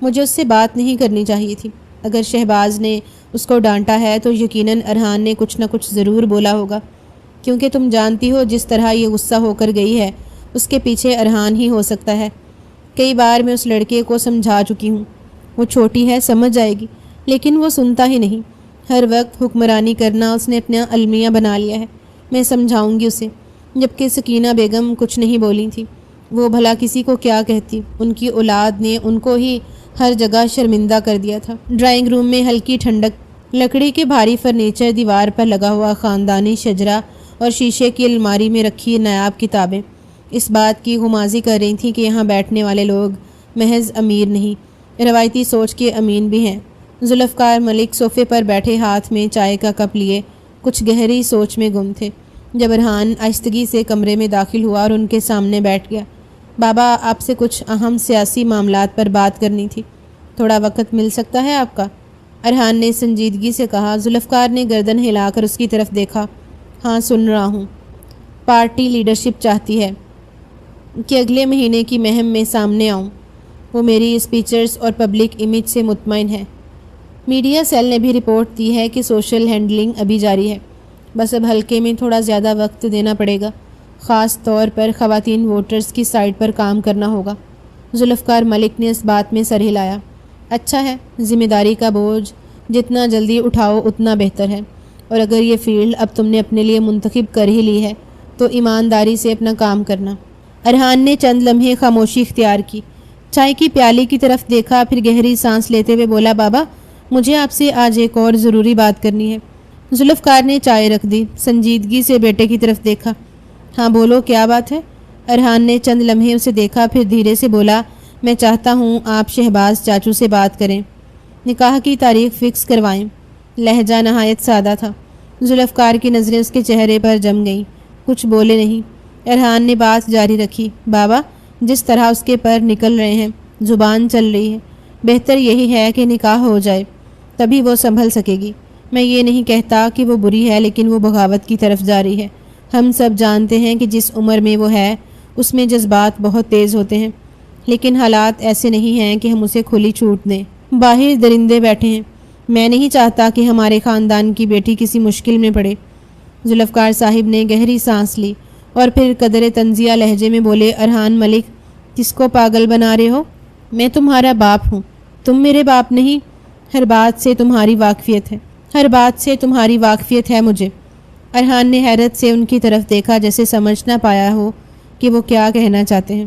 مجھے اس سے بات نہیں کرنی چاہیے تھی۔ اگر شہباز نے اس کو ڈانٹا ہے تو یقیناً ارحان نے کچھ نہ کچھ ضرور بولا ہوگا، کیونکہ تم جانتی ہو جس طرح یہ غصہ ہو کر گئی ہے اس کے پیچھے ارحان ہی ہو سکتا ہے۔ کئی بار میں اس لڑکے کو سمجھا چکی ہوں، وہ چھوٹی ہے سمجھ جائے گی، لیکن وہ سنتا ہی نہیں، ہر وقت حکمرانی کرنا اس نے اپنا المیہ بنا لیا ہے۔ میں سمجھاؤں گی اسے۔ جبکہ سکینہ بیگم کچھ نہیں بولی تھی، وہ بھلا کسی کو کیا کہتی، ان کی اولاد نے ان کو ہی ہر جگہ شرمندہ کر دیا تھا۔ ڈرائنگ روم میں ہلکی ٹھنڈک، لکڑی کے بھاری فرنیچر، دیوار پر لگا ہوا خاندانی شجرا اور شیشے کی الماری میں رکھی نایاب کتابیں اس بات کی غمازی کر رہی تھیں کہ یہاں بیٹھنے والے لوگ محض امیر نہیں، روایتی سوچ کے امین بھی ہیں۔ ذوالفقار ملک صوفے پر بیٹھے ہاتھ میں چائے کا کپ لیے کچھ گہری سوچ میں گم تھے جب ارحان آہستگی سے کمرے میں داخل ہوا اور ان کے سامنے بیٹھ گیا۔ بابا آپ سے کچھ اہم سیاسی معاملات پر بات کرنی تھی، تھوڑا وقت مل سکتا ہے آپ کا؟ ارحان نے سنجیدگی سے کہا۔ ذوالفقار نے گردن ہلا کر اس کی طرف دیکھا۔ ہاں سن رہا ہوں۔ پارٹی لیڈرشپ چاہتی ہے کہ اگلے مہینے کی مہم میں سامنے آؤں، وہ میری اسپیچرز اور پبلک امیج سے مطمئن ہے۔ میڈیا سیل نے بھی رپورٹ دی ہے کہ سوشل ہینڈلنگ ابھی جاری ہے، بس اب حلقے میں تھوڑا زیادہ وقت دینا پڑے گا، خاص طور پر خواتین ووٹرز کی سائٹ پر کام کرنا ہوگا۔ ذوالفقار ملک نے اس بات میں سر ہلایا۔ اچھا ہے، ذمہ داری کا بوجھ جتنا جلدی اٹھاؤ اتنا بہتر ہے، اور اگر یہ فیلڈ اب تم نے اپنے لیے منتخب کر ہی لی ہے تو ایمانداری سے اپنا کام کرنا۔ ارحان نے چند لمحے خاموشی اختیار کی، چائے کی پیالی کی طرف دیکھا، پھر گہری سانس لیتے ہوئے بولا، بابا مجھے آپ سے آج ایک اور ضروری بات کرنی ہے۔ ذوالفقار نے چائے رکھ دی، سنجیدگی سے بیٹے کی طرف دیکھا۔ ہاں بولو، کیا بات ہے؟ ارحان نے چند لمحے اسے دیکھا، پھر دھیرے سے بولا، میں چاہتا ہوں آپ شہباز چاچو سے بات کریں، نکاح کی تاریخ فکس کروائیں۔ لہجہ نہایت سادہ تھا۔ ذوالفقار کی نظریں اس کے چہرے پر جم گئیں، کچھ بولے نہیں۔ ارحان نے بات جاری رکھی، بابا جس طرح اس کے پر نکل رہے ہیں، زبان چل رہی ہے، بہتر یہی ہے کہ نکاح ہو جائے، تبھی وہ سنبھل سکے گی۔ میں یہ نہیں کہتا کہ وہ بری ہے، لیکن وہ بغاوت کی طرف جا رہی ہے۔ ہم سب جانتے ہیں کہ جس عمر میں وہ ہے اس میں جذبات بہت تیز ہوتے ہیں، لیکن حالات ایسے نہیں ہیں کہ ہم اسے کھلی چھوٹ دیں۔ باہر درندے بیٹھے ہیں، میں نہیں چاہتا کہ ہمارے خاندان کی بیٹی کسی مشکل میں پڑے۔ ذوالفقار صاحب نے گہری سانس لی اور پھر قدر تنزیہ لہجے میں بولے، ارحان ملک کس کو پاگل بنا رہے ہو؟ میں تمہارا باپ ہوں، تم میرے باپ نہیں۔ ہر بات سے تمہاری واقفیت ہے، ہر بات سے تمہاری واقفیت ہے مجھے۔ ارحان نے حیرت سے ان کی طرف دیکھا، جیسے سمجھ نہ پایا ہو کہ وہ کیا کہنا چاہتے ہیں۔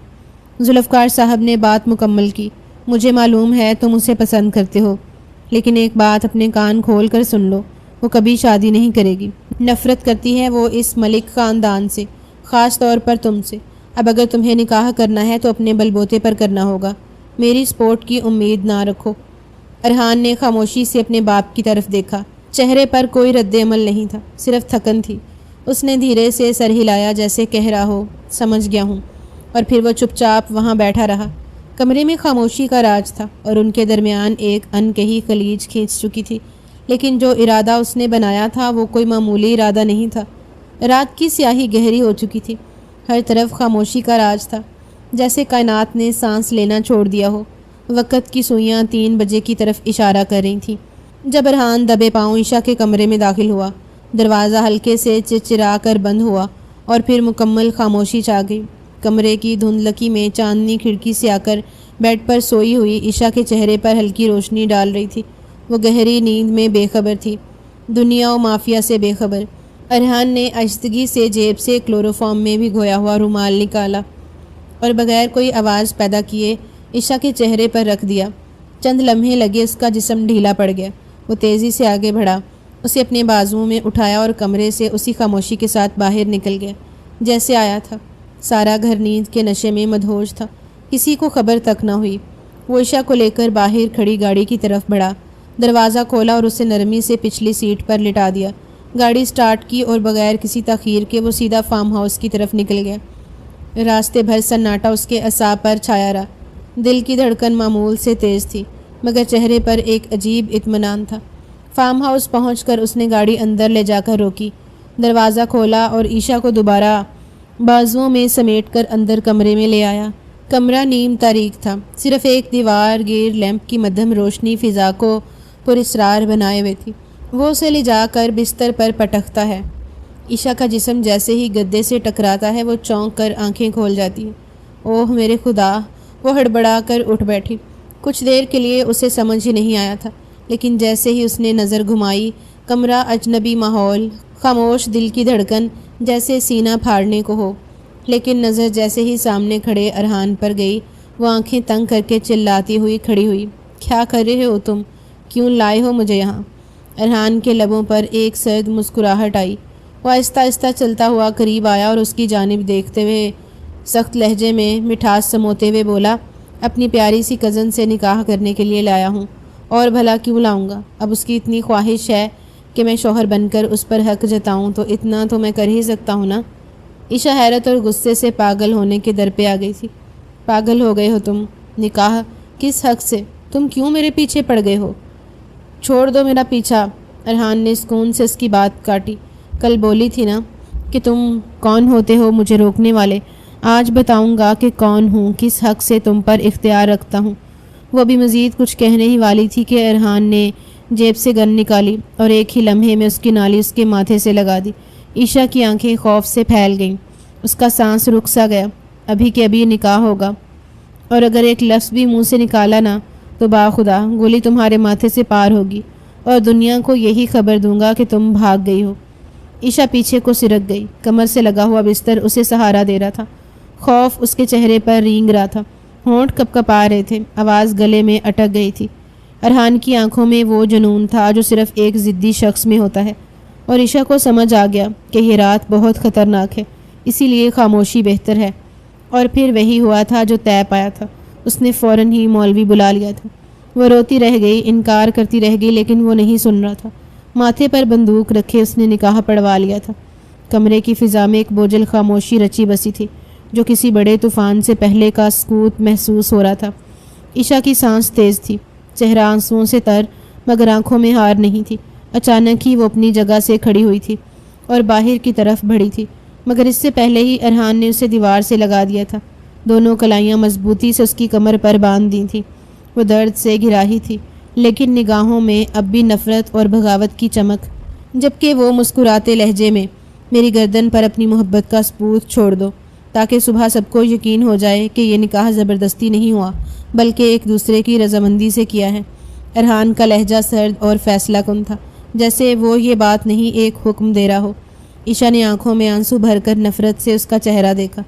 ذوالفقار صاحب نے بات مکمل کی۔ مجھے معلوم ہے تم اسے پسند کرتے ہو، لیکن ایک بات اپنے کان کھول کر سن لو، وہ کبھی شادی نہیں کرے گی۔ نفرت کرتی ہے وہ اس ملک خاندان سے، خاص طور پر تم سے۔ اب اگر تمہیں نکاح کرنا ہے تو اپنے بل بوتے پر کرنا ہوگا، میری سپورٹ کی امید نہ رکھو۔ ارحان نے خاموشی سے اپنے باپ کی طرف دیکھا۔ چہرے پر کوئی رد عمل نہیں تھا، صرف تھکن تھی۔ اس نے دھیرے سے سر ہلایا، جیسے کہہ رہا ہو سمجھ گیا ہوں، اور پھر وہ چپ چاپ وہاں بیٹھا رہا۔ کمرے میں خاموشی کا راج تھا اور ان کے درمیان ایک انکہی خلیج کھینچ چکی تھی، لیکن جو ارادہ اس نے بنایا تھا وہ کوئی معمولی ارادہ نہیں تھا۔ رات کی سیاہی گہری ہو چکی تھی، ہر طرف خاموشی کا راج تھا، جیسے کائنات نے سانس لینا چھوڑ دیا ہو۔ وقت کی سوئیاں 3 بجے کی طرف اشارہ کر رہی تھیں جب ارحان دبے پاؤں عشا کے کمرے میں داخل ہوا۔ دروازہ ہلکے سے چرچرا کر بند ہوا اور پھر مکمل خاموشی چھا گئی۔ کمرے کی دھندلکی میں چاندنی کھڑکی سے آ کر بیڈ پر سوئی ہوئی عشا کے چہرے پر ہلکی روشنی ڈال رہی تھی۔ وہ گہری نیند میں بے خبر تھی، دنیا و مافیا سے بے خبر۔ ارحان نے آہستگی سے جیب سے کلوروفارم میں بھی گھویا ہوا رومال نکالا اور بغیر کوئی آواز پیدا کیے عشا کے چہرے پر رکھ دیا۔ چند لمحے لگے، اس کا جسم ڈھیلا پڑ گیا۔ وہ تیزی سے آگے بڑھا، اسے اپنے بازوؤں میں اٹھایا اور کمرے سے اسی خاموشی کے ساتھ باہر نکل گیا جیسے آیا تھا۔ سارا گھر نیند کے نشے میں مدہوش تھا، کسی کو خبر تک نہ ہوئی۔ وہ عشا کو لے کر باہر کھڑی گاڑی کی طرف بڑھا، دروازہ کھولا اور اسے نرمی سے پچھلی سیٹ پر لٹا دیا۔ گاڑی سٹارٹ کی اور بغیر کسی تاخیر کے وہ سیدھا فارم ہاؤس کی طرف نکل گیا۔ راستے بھر سناٹا اس کے اعصاب پر چھایا رہا۔ دل کی دھڑکن معمول سے تیز تھی، مگر چہرے پر ایک عجیب اطمینان تھا۔ فارم ہاؤس پہنچ کر اس نے گاڑی اندر لے جا کر روکی، دروازہ کھولا اور عشا کو دوبارہ بازوؤں میں سمیٹ کر اندر کمرے میں لے آیا۔ کمرہ نیم تاریک تھا، صرف ایک دیوار گیر لیمپ کی مدھم روشنی فضا کو پراسرار بنائے ہوئے تھی۔ وہ اسے لے جا کر بستر پر پٹکتا ہے۔ عشا کا جسم جیسے ہی گدے سے ٹکراتا ہے وہ چونک کر آنکھیں کھول جاتی ہیں۔ اوہ میرے خدا! وہ ہڑبڑا کر اٹھ بیٹھی۔ کچھ دیر کے لیے اسے سمجھ ہی نہیں آیا تھا، لیکن جیسے ہی اس نے نظر گھمائی، کمرہ اجنبی ماحول، خاموش، دل کی دھڑکن جیسے سینہ پھاڑنے کو ہو۔ لیکن نظر جیسے ہی سامنے کھڑے ارحان پر گئی، وہ آنکھیں تنگ کر کے چلاتی ہوئی کھڑی ہوئی۔ کیا کر رہے ہو تم؟ کیوں لائے ہو مجھے یہاں؟ ارحان کے لبوں پر ایک سرد مسکراہٹ آئی۔ وہ آہستہ آہستہ چلتا ہوا قریب آیا اور اس کی جانب دیکھتے ہوئے سخت لہجے میں مٹھاس سموتے ہوئے بولا، اپنی پیاری سی کزن سے نکاح کرنے کے لیے لایا ہوں، اور بھلا کیوں لاؤں گا؟ اب اس کی اتنی خواہش ہے کہ میں شوہر بن کر اس پر حق جتاؤں تو اتنا تو میں کر ہی سکتا ہوں نا۔ عشا حیرت اور غصے سے پاگل ہونے کے در پہ آ گئی تھی۔ پاگل ہو گئے ہو تم؟ نکاح کس حق سے؟ تم کیوں میرے پیچھے پڑ گئے ہو؟ چھوڑ دو میرا پیچھا۔ ارحان نے سکون سے اس کی بات کاٹی۔ کل بولی تھی نا کہ تم کون ہوتے ہو مجھے روکنے والے؟ آج بتاؤں گا کہ کون ہوں، کس حق سے تم پر اختیار رکھتا ہوں۔ وہ بھی مزید کچھ کہنے ہی والی تھی کہ ارحان نے جیب سے گن نکالی اور ایک ہی لمحے میں اس کی نالی اس کے ماتھے سے لگا دی۔ عشا کی آنکھیں خوف سے پھیل گئیں، اس کا سانس رک سا گیا۔ ابھی کہ ابھی نکاح ہوگا، اور اگر ایک لفظ بھی منہ سے نکالا نا تو باخدا گولی تمہارے ماتھے سے پار ہوگی اور دنیا کو یہی خبر دوں گا کہ تم بھاگ گئی ہو۔ عشا پیچھے کو سرک گئی، کمر سے لگا ہوا بستر اسے سہارا دے رہا تھا۔ خوف اس کے چہرے پر رینگ رہا تھا، ہونٹ کپکپا رہے تھے، آواز گلے میں اٹک گئی تھی۔ ارحان کی آنکھوں میں وہ جنون تھا جو صرف ایک ضدی شخص میں ہوتا ہے، اور عشا کو سمجھ آ گیا کہ یہ رات بہت خطرناک ہے، اسی لیے خاموشی بہتر ہے۔ اور پھر وہی ہوا تھا جو طے پایا تھا، اس نے فوراً ہی مولوی بلا لیا تھا۔ وہ روتی رہ گئی، انکار کرتی رہ گئی، لیکن وہ نہیں سن رہا تھا۔ ماتھے پر بندوق رکھے اس نے نکاح پڑھوا لیا تھا۔ کمرے کی فضا میں ایک بوجھل خاموشی رچی بسی تھی، جو کسی بڑے طوفان سے پہلے کا سکوت محسوس ہو رہا تھا۔ عشا کی سانس تیز تھی، چہرہ آنسوؤں سے تر، مگر آنکھوں میں ہار نہیں تھی۔ اچانک ہی وہ اپنی جگہ سے کھڑی ہوئی تھی اور باہر کی طرف بڑھی تھی، مگر اس سے پہلے ہی ارحان نے اسے دیوار سے لگا دیا تھا۔ دونوں کلائیاں مضبوطی سے اس کی کمر پر باندھ دی تھیں۔ وہ درد سے گھرائی تھی، لیکن نگاہوں میں اب بھی نفرت اور بغاوت کی چمک، جبکہ وہ مسکراتے لہجے میں، میری گردن پر اپنی محبت کا ثبوت چھوڑ دو، تاکہ صبح سب کو یقین ہو جائے کہ یہ نکاح زبردستی نہیں ہوا بلکہ ایک دوسرے کی رضامندی سے کیا ہے۔ ارحان کا لہجہ سرد اور فیصلہ کن تھا، جیسے وہ یہ بات نہیں ایک حکم دے رہا ہو۔ عشا نے آنکھوں میں آنسو بھر کر نفرت سے اس کا چہرہ دیکھا۔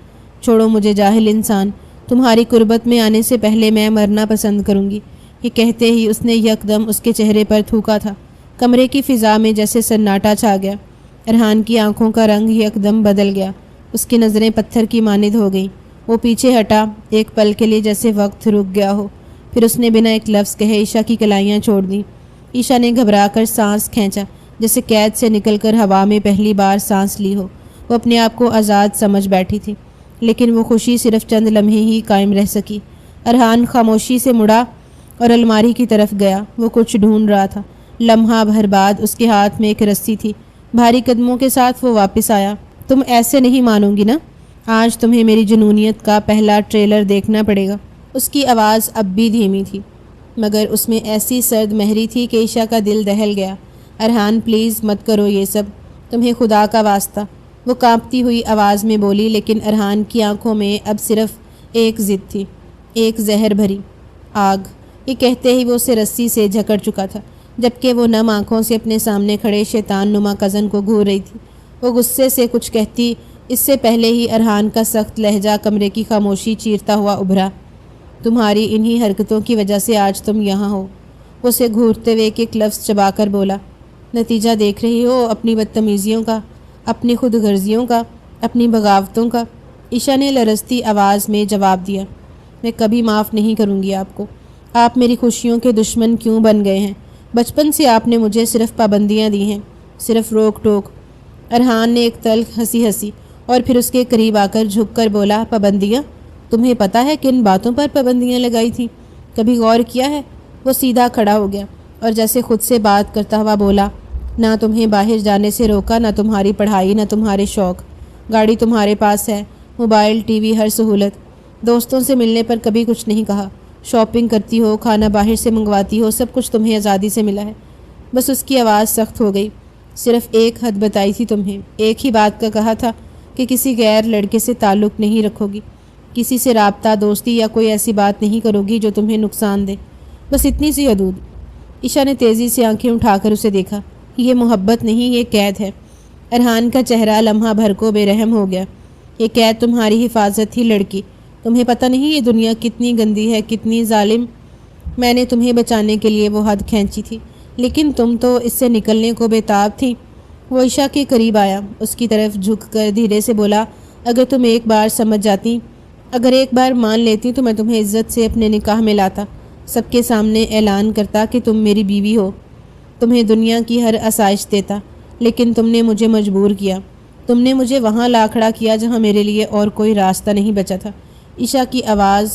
چھوڑو مجھے جاہل انسان، تمہاری قربت میں آنے سے پہلے میں مرنا پسند کروں گی۔ یہ کہتے ہی اس نے یکدم اس کے چہرے پر تھوکا تھا۔ کمرے کی فضا میں جیسے سناٹا چھا گیا۔ ارحان کی آنکھوں کا رنگ یکدم بدل گیا، اس کی نظریں پتھر کی مانند ہو گئیں۔ وہ پیچھے ہٹا، ایک پل کے لیے جیسے وقت رک گیا ہو، پھر اس نے بنا ایک لفظ کہے عشا کی کلائیاں چھوڑ دیں۔ عشا نے گھبرا کر سانس کھینچا، جیسے قید سے نکل کر ہوا میں پہلی بار سانس لی ہو۔ وہ اپنے آپ کو آزاد سمجھ بیٹھی تھی، لیکن وہ خوشی صرف چند لمحے ہی قائم رہ سکی۔ ارحان خاموشی سے مڑا اور الماری کی طرف گیا۔ وہ کچھ ڈھونڈ رہا تھا۔ لمحہ بھر بعد اس کے ہاتھ میں ایک رسی تھی۔ بھاری قدموں کے ساتھ وہ واپس آیا۔ تم ایسے نہیں مانو گی نا؟ آج تمہیں میری جنونیت کا پہلا ٹریلر دیکھنا پڑے گا۔ اس کی آواز اب بھی دھیمی تھی، مگر اس میں ایسی سرد مہری تھی کہ عشا کا دل دہل گیا۔ ارحان پلیز مت کرو یہ سب، تمہیں خدا کا واسطہ، وہ کانپتی ہوئی آواز میں بولی، لیکن ارحان کی آنکھوں میں اب صرف ایک ضد تھی، ایک زہر بھری آگ۔ یہ کہتے ہی وہ اسے رسی سے جھکڑ چکا تھا، جبکہ وہ نم آنکھوں سے اپنے سامنے کھڑے شیطان نما کزن کو گھور رہی تھی۔ وہ غصے سے کچھ کہتی اس سے پہلے ہی ارحان کا سخت لہجہ کمرے کی خاموشی چیرتا ہوا ابھرا۔ تمہاری انہی حرکتوں کی وجہ سے آج تم یہاں ہو، وہ اسے گھورتے ہوئے ایک لفظ چبا کر بولا۔ نتیجہ دیکھ رہی ہو اپنی بدتمیزیوں کا، اپنی خود غرضیوں کا، اپنی بغاوتوں کا؟ عشا نے لرزتی آواز میں جواب دیا۔ میں کبھی معاف نہیں کروں گی آپ کو۔ آپ میری خوشیوں کے دشمن کیوں بن گئے ہیں؟ بچپن سے آپ نے مجھے صرف پابندیاں دی ہیں، صرف روک ٹوک۔ ارحان نے ایک تلخ ہنسی ہنسی اور پھر اس کے قریب آ کر جھک کر بولا، پابندیاں؟ تمہیں پتہ ہے کن باتوں پر پابندیاں لگائی تھیں؟ کبھی غور کیا ہے؟ وہ سیدھا کھڑا ہو گیا اور جیسے خود سے بات کرتا ہوا بولا، نہ تمہیں باہر جانے سے روکا، نہ تمہاری پڑھائی، نہ تمہارے شوق۔ گاڑی تمہارے پاس ہے، موبائل، ٹی وی، ہر سہولت۔ دوستوں سے ملنے پر کبھی کچھ نہیں کہا۔ شاپنگ کرتی ہو، کھانا باہر سے منگواتی ہو، سب کچھ تمہیں آزادی سے ملا ہے۔ بس اس کی آواز سخت ہو گئی۔ صرف ایک حد بتائی تھی تمہیں، ایک ہی بات کا کہا تھا کہ کسی غیر لڑکے سے تعلق نہیں رکھو گی، کسی سے رابطہ، دوستی یا کوئی ایسی بات نہیں کرو گی جو تمہیں نقصان دے۔ بس اتنی سی حدود۔ عشا نے تیزی سے آنکھیں اٹھا کر اسے دیکھا۔ یہ محبت نہیں، یہ قید ہے۔ ارحان کا چہرہ لمحہ بھر کو بے رحم ہو گیا۔ یہ قید تمہاری حفاظت تھی لڑکی، تمہیں پتہ نہیں یہ دنیا کتنی گندی ہے، کتنی ظالم۔ میں نے تمہیں بچانے کے لیے وہ حد کھینچی تھی، لیکن تم تو اس سے نکلنے کو بے تاب تھی۔ وہ عشا کے قریب آیا، اس کی طرف جھک کر دھیرے سے بولا، اگر تم ایک بار سمجھ جاتی، اگر ایک بار مان لیتی تو میں تمہیں عزت سے اپنے نکاح میں لاتا، سب کے سامنے اعلان کرتا کہ تم میری بیوی ہو، تمہیں دنیا کی ہر آسائش دیتا، لیکن تم نے مجھے مجبور کیا، تم نے مجھے وہاں لا کھڑا کیا جہاں میرے لیے اور کوئی راستہ نہیں بچا تھا۔ عشا کی آواز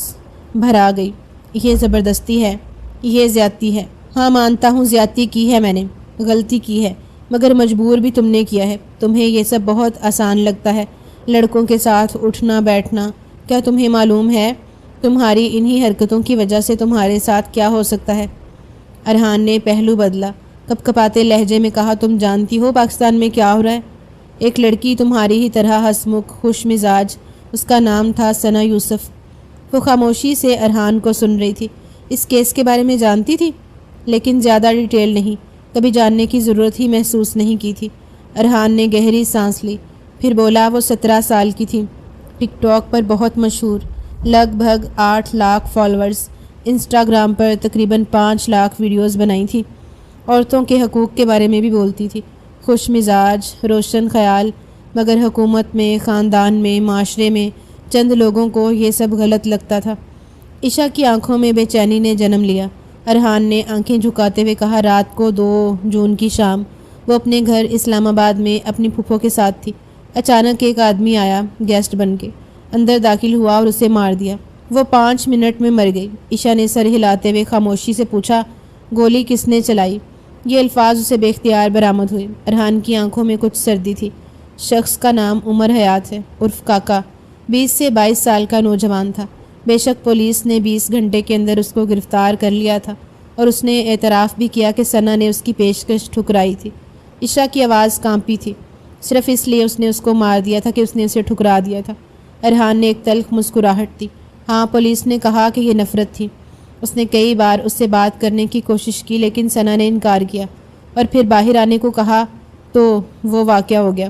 بھرا گئی۔ یہ زبردستی ہے، یہ زیادتی ہے۔ ہاں مانتا ہوں زیادتی کی ہے، میں نے غلطی کی ہے، مگر مجبور بھی تم نے کیا ہے۔ تمہیں یہ سب بہت آسان لگتا ہے، لڑکوں کے ساتھ اٹھنا بیٹھنا۔ کیا تمہیں معلوم ہے تمہاری انہی حرکتوں کی وجہ سے تمہارے ساتھ کیا ہو سکتا ہے؟ ارحان نے پہلو بدلا، کپ کپاتے لہجے میں کہا، تم جانتی ہو پاکستان میں کیا ہو رہا ہے؟ ایک لڑکی تمہاری ہی طرح ہنسمکھ، خوش مزاج، اس کا نام تھا ثنا یوسف۔ وہ خاموشی سے ارحان کو سن رہی تھی۔ اس کیس کے بارے میں جانتی تھی، لیکن زیادہ ڈیٹیل نہیں، کبھی جاننے کی ضرورت ہی محسوس نہیں کی تھی۔ ارحان نے گہری سانس لی، پھر بولا، وہ 17 سال کی تھی، ٹک ٹاک پر بہت مشہور، لگ بھگ 8 لاکھ فالورز، انسٹاگرام پر تقریباً 5 لاکھ ویڈیوز بنائی تھی، عورتوں کے حقوق کے بارے میں بھی بولتی تھی، خوش مزاج، روشن خیال، مگر حکومت میں، خاندان میں، معاشرے میں چند لوگوں کو یہ سب غلط لگتا تھا۔ عشا کی آنکھوں میں بے چینی نے جنم لیا۔ ارحان نے آنکھیں جھکاتے ہوئے کہا، رات کو 2 جون کی شام وہ اپنے گھر اسلام آباد میں اپنی پھوپھو کے ساتھ تھی۔ اچانک ایک آدمی آیا گیسٹ بن کے، اندر داخل ہوا اور اسے مار دیا۔ وہ 5 منٹ میں مر گئی۔ عشا نے سر ہلاتے ہوئے خاموشی سے پوچھا، گولی کس نے چلائی؟ یہ الفاظ اسے بے اختیار برآمد ہوئے۔ ارحان کی آنکھوں میں کچھ سردی تھی۔ شخص کا نام عمر حیات ہے، عرف کاکا، 20 سے 22 سال کا نوجوان تھا۔ بے شک پولیس نے 20 گھنٹے کے اندر اس کو گرفتار کر لیا تھا، اور اس نے اعتراف بھی کیا کہ ثنا نے اس کی پیشکش ٹھکرائی تھی۔ عشا کی آواز کانپی تھی، صرف اس لیے اس نے اس کو مار دیا تھا کہ اس نے اسے ٹھکرا دیا تھا۔ ارحان نے ایک تلخ مسکراہٹ دی۔ ہاں، پولیس نے کہا کہ یہ نفرت تھی۔ اس نے کئی بار اس سے بات کرنے کی کوشش کی، لیکن ثنا نے انکار کیا۔ اور پھر باہر آنے کو کہا تو وہ واقعہ ہو گیا۔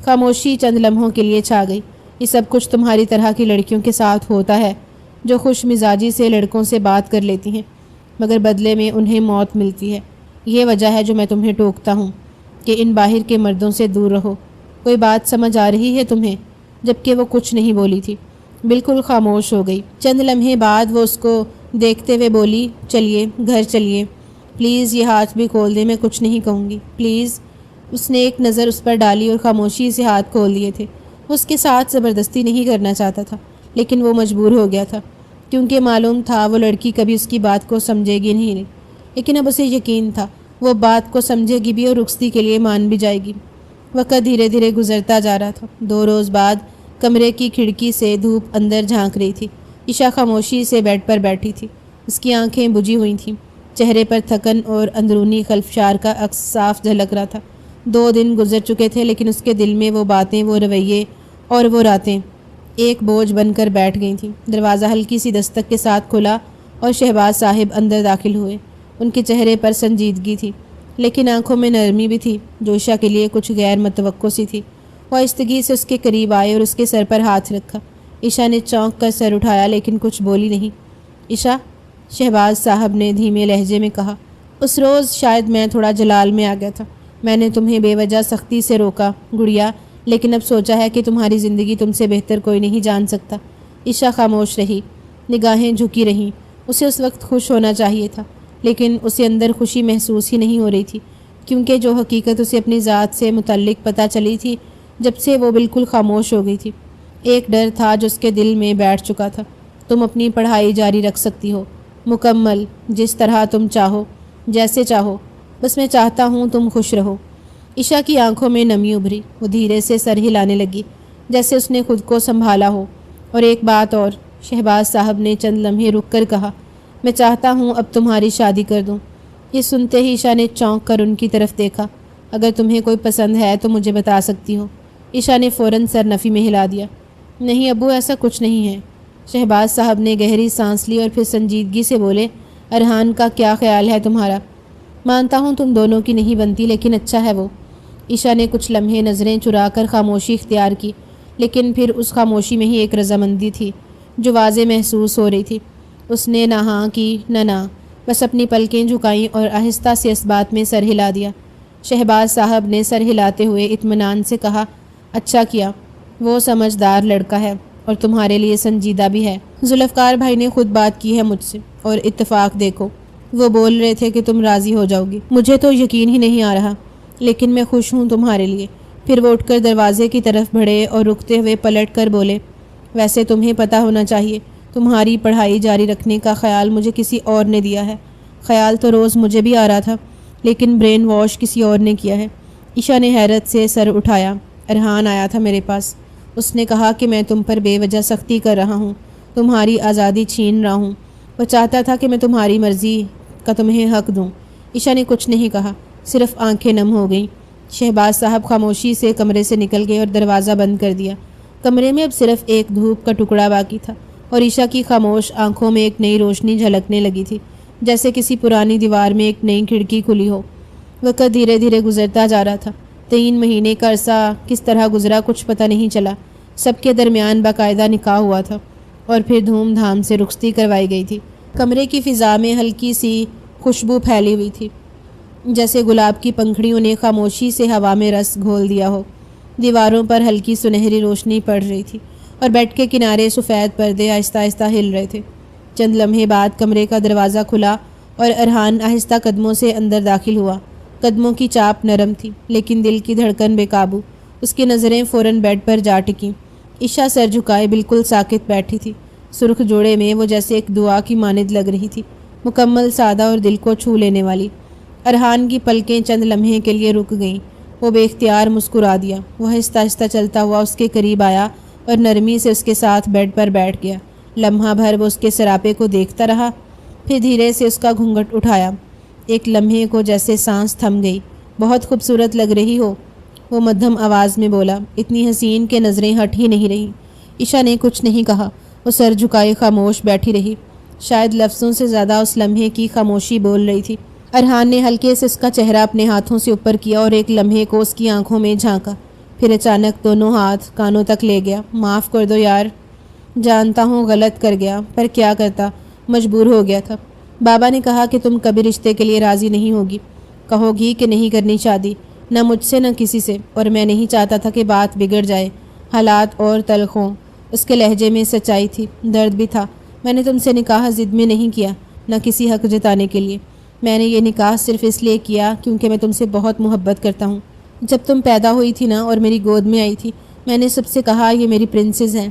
خاموشی چند لمحوں کے لیے چھا گئی۔ یہ سب کچھ تمہاری طرح کی لڑکیوں کے ساتھ ہوتا ہے جو خوش مزاجی سے لڑکوں سے بات کر لیتی ہیں مگر بدلے میں انہیں موت ملتی ہے۔ یہ وجہ ہے جو میں تمہیں ٹوکتا ہوں کہ ان باہر کے مردوں سے دور رہو۔ کوئی بات سمجھ آ رہی ہے تمہیں؟ جبکہ وہ کچھ نہیں بولی تھی، بالکل خاموش ہو گئی۔ چند لمحے بعد وہ اس کو دیکھتے ہوئے بولی، چلیے گھر چلیے، پلیز یہ ہاتھ بھی کھول دیں، میں کچھ نہیں کہوں گی، پلیز۔ اس نے ایک نظر اس پر ڈالی اور خاموشی سے ہاتھ کھول دیے تھے۔ وہ اس کے ساتھ زبردستی نہیں کرنا چاہتا تھا لیکن وہ مجبور ہو گیا تھا کیونکہ معلوم تھا وہ لڑکی کبھی اس کی بات کو سمجھے گی نہیں، لیکن اب اسے یقین تھا وہ بات کو سمجھے گی بھی اور رخصتی کے لیے مان بھی جائے گی۔ وقت دھیرے دھیرے گزرتا جا رہا تھا۔ 2 روز بعد کمرے کی کھڑکی سے دھوپ اندر جھانک رہی تھی۔ عشا خاموشی سے بیڈ پر بیٹھی تھی، اس کی آنکھیں بجھی ہوئی تھیں، چہرے پر تھکن اور اندرونی خلفشار کا عکس صاف جھلک رہا تھا۔ 2 دن گزر چکے تھے لیکن اس کے دل میں وہ باتیں، وہ رویے اور وہ راتیں ایک بوجھ بن کر بیٹھ گئی تھیں۔ دروازہ ہلکی سی دستک کے ساتھ کھلا اور شہباز صاحب اندر داخل ہوئے۔ ان کے چہرے پر سنجیدگی تھی لیکن آنکھوں میں نرمی بھی تھی جو عشا کے لیے کچھ غیر متوقع سی تھی۔ وہ آہستگی سے اس کے قریب آئے اور اس کے سر پر ہاتھ رکھا۔ عشا نے چونک کر سر اٹھایا لیکن کچھ بولی نہیں۔ عشا، شہباز صاحب نے دھیمے لہجے میں کہا، اس روز شاید میں تھوڑا جلال میں آ گیا تھا، میں نے تمہیں بے وجہ سختی سے روکا گڑیا، لیکن اب سوچا ہے کہ تمہاری زندگی تم سے بہتر کوئی نہیں جان سکتا۔ عشا خاموش رہی، نگاہیں جھکی رہیں۔ اسے اس وقت خوش ہونا چاہیے تھا لیکن اسے اندر خوشی محسوس ہی نہیں ہو رہی تھی کیونکہ جو حقیقت اسے اپنی ذات سے متعلق پتہ چلی تھی جب سے وہ بالکل خاموش ہو گئی تھی۔ ایک ڈر تھا جو اس کے دل میں بیٹھ چکا تھا۔ تم اپنی پڑھائی جاری رکھ سکتی ہو، مکمل، جس طرح تم چاہو، جیسے چاہو، بس میں چاہتا ہوں تم خوش رہو۔ عشا کی آنکھوں میں نمی ابھری، وہ دھیرے سے سر ہلانے لگی جیسے اس نے خود کو سنبھالا ہو۔ اور ایک بات اور، شہباز صاحب نے چند لمحے رک کر کہا، میں چاہتا ہوں اب تمہاری شادی کر دوں۔ یہ سنتے ہی عشا نے چونک کر ان کی طرف دیکھا۔ اگر تمہیں کوئی پسند ہے تو مجھے بتا سکتی ہو۔ عشا نے فوراً سر نفی میں ہلا دیا، نہیں ابو، ایسا کچھ نہیں ہے۔ شہباز صاحب نے گہری سانس لی اور پھر سنجیدگی سے بولے، ارحان کا کیا خیال ہے تمہارا؟ مانتا ہوں تم دونوں کی نہیں بنتی لیکن اچھا ہے وہ۔ عشا نے کچھ لمحے نظریں چرا کر خاموشی اختیار کی لیکن پھر اس خاموشی میں ہی ایک رضامندی تھی جو واضح محسوس ہو رہی تھی۔ اس نے نہ ہاں کی نہ بس اپنی پلکیں جھکائیں اور آہستہ سے اس بات میں سر ہلا دیا۔ شہباز صاحب نے سر ہلاتے ہوئے اطمینان سے کہا، اچھا کیا، وہ سمجھدار لڑکا ہے اور تمہارے لیے سنجیدہ بھی ہے۔ ذوالفقار بھائی نے خود بات کی ہے مجھ سے اور اتفاق دیکھو، وہ بول رہے تھے کہ تم راضی ہو جاؤ گی۔ مجھے تو یقین ہی نہیں آ رہا لیکن میں خوش ہوں تمہارے لیے۔ پھر وہ اٹھ کر دروازے کی طرف بڑھے اور رکتے ہوئے پلٹ کر بولے، ویسے تمہیں پتہ ہونا چاہیے تمہاری پڑھائی جاری رکھنے کا خیال مجھے کسی اور نے دیا ہے۔ خیال تو روز مجھے بھی آ رہا تھا لیکن برین واش کسی اور نے کیا ہے۔ عشا نے حیرت سے سر اٹھایا، ارحان آیا تھا میرے پاس، اس نے کہا کہ میں تم پر بے وجہ سختی کر رہا ہوں، تمہاری آزادی چھین رہا ہوں، وہ چاہتا تھا کہ میں تمہاری مرضی کا تمہیں حق دوں۔ عشا نے کچھ نہیں کہا، صرف آنکھیں نم ہو گئیں۔ شہباز صاحب خاموشی سے کمرے سے نکل گئے اور دروازہ بند کر دیا۔ کمرے میں اب صرف ایک دھوپ کا ٹکڑا باقی تھا اور عشا کی خاموش آنکھوں میں ایک نئی روشنی جھلکنے لگی تھی جیسے کسی پرانی دیوار میں ایک نئی کھڑکی کھلی ہو۔ وقت دھیرے دھیرے گزرتا جا رہا تھا۔ 3 مہینے کا عرصہ کس طرح گزرا کچھ پتہ نہیں چلا۔ سب کے درمیان باقاعدہ نکاح ہوا تھا اور پھر دھوم دھام سے رخصتی کروائی گئی تھی۔ کمرے کی فضا میں ہلکی سی خوشبو پھیلی ہوئی تھی جیسے گلاب کی پنکھڑیوں نے خاموشی سے ہوا میں رس گھول دیا ہو۔ دیواروں پر ہلکی سنہری روشنی پڑ رہی تھی اور بیڈ کے کنارے سفید پردے آہستہ آہستہ ہل رہے تھے۔ چند لمحے بعد کمرے کا دروازہ کھلا اور ارحان آہستہ قدموں سے اندر داخل ہوا۔ قدموں کی چاپ نرم تھی لیکن دل کی دھڑکن بے قابو۔ اس کی نظریں فوراً بیڈ پر جا ٹکیں۔ عشا سر جھکائے بالکل ساکت بیٹھی تھی، سرخ جوڑے میں وہ جیسے ایک دعا کی مانند لگ رہی تھی، مکمل سادہ اور دل کو چھو لینے والی۔ ارحان کی پلکیں چند لمحے کے لیے رک گئیں، وہ بے اختیار مسکرا دیا۔ وہ آہستہ آہستہ چلتا ہوا اس کے قریب آیا اور نرمی سے اس کے ساتھ بیڈ پر بیٹھ گیا۔ لمحہ بھر وہ اس کے سراپے کو دیکھتا رہا، پھر دھیرے سے اس کا گھونگھٹ اٹھایا۔ ایک لمحے کو جیسے سانس تھم گئی۔ بہت خوبصورت لگ رہی ہو، وہ مدھم آواز میں بولا، اتنی حسین کہ نظریں ہٹ ہی نہیں رہیں۔ عشا نے کچھ نہیں کہا، وہ سر جھکائے خاموش بیٹھی رہی۔ شاید لفظوں سے زیادہ اس لمحے کی خاموشی بول رہی تھی۔ ارحان نے ہلکے سے اس کا چہرہ اپنے ہاتھوں سے اوپر کیا اور ایک لمحے کو اس کی آنکھوں میں جھانکا، پھر اچانک دونوں ہاتھ کانوں تک لے گیا۔ معاف کر دو یار، جانتا ہوں غلط کر گیا، پر کیا کرتا، مجبور ہو گیا تھا۔ بابا نے کہا کہ تم کبھی رشتے کے لیے راضی نہیں ہوگی، کہو گی کہ نہیں کرنی شادی، نہ مجھ سے نہ کسی سے، اور میں نہیں چاہتا تھا کہ بات بگڑ جائے، حالات اور تلخ ہوں۔ اس کے لہجے میں سچائی تھی، درد بھی تھا۔ میں نے تم سے نکاح ضد میں نہیں کیا، نہ کسی حق جتانے کے لیے۔ میں نے یہ نکاح صرف اس لیے کیا کیونکہ میں تم سے بہت محبت کرتا ہوں۔ جب تم پیدا ہوئی تھی نا اور میری گود میں آئی تھی، میں نے سب سے کہا یہ میری پرنسس ہیں،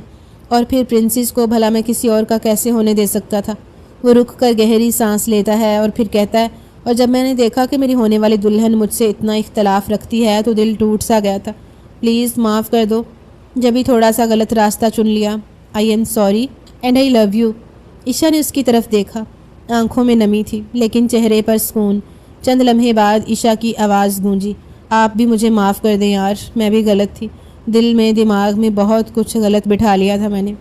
اور پھر پرنسس کو بھلا میں کسی اور کا کیسے ہونے دے سکتا تھا۔ وہ رک کر گہری سانس لیتا ہے اور پھر کہتا ہے، اور جب میں نے دیکھا کہ میری ہونے والی دلہن مجھ سے اتنا اختلاف رکھتی ہے تو دل ٹوٹ سا گیا تھا۔ پلیز معاف کر دو، جب ہی تھوڑا سا غلط راستہ چن لیا۔ I am sorry and I love you. Isha نے اس کی طرف دیکھا، آنکھوں میں نمی تھی لیکن چہرے پر سکون۔ چند لمحے بعد عشا کی آواز گونجی، آپ بھی مجھے معاف کر دیں یار، میں بھی غلط تھی، دل میں دماغ میں بہت کچھ غلط بٹھا لیا تھا میں نے۔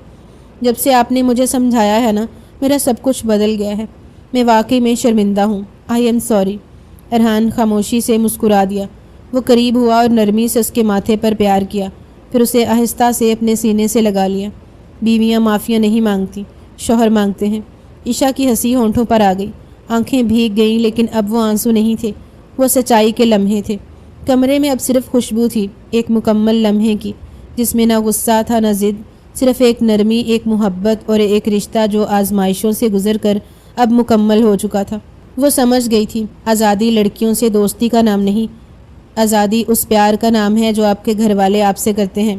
جب سے آپ نے مجھے سمجھایا ہے نا، میرا سب کچھ بدل گیا ہے، میں واقعی میں شرمندہ ہوں۔ آئی ایم سوری۔ ارحان خاموشی سے مسکرا دیا۔ وہ قریب ہوا اور نرمی سے اس کے ماتھے پر پیار کیا، پھر اسے آہستہ سے اپنے سینے سے لگا لیا۔ بیویاں معافیاں نہیں مانگتی، شوہر مانگتے ہیں۔ عشا کی ہنسی ہونٹوں پر آ گئی، آنکھیں بھیگ گئیں لیکن اب وہ آنسو نہیں تھے، وہ سچائی کے لمحے تھے۔ کمرے میں اب صرف خوشبو تھی، ایک مکمل لمحے کی، جس میں نہ غصہ تھا نہ ضد، صرف ایک نرمی، ایک محبت اور ایک رشتہ جو آزمائشوں سے گزر کر اب مکمل ہو چکا تھا۔ وہ سمجھ گئی تھی، آزادی لڑکیوں سے دوستی کا نام نہیں، آزادی اس پیار کا نام ہے جو آپ کے گھر والے آپ سے کرتے ہیں۔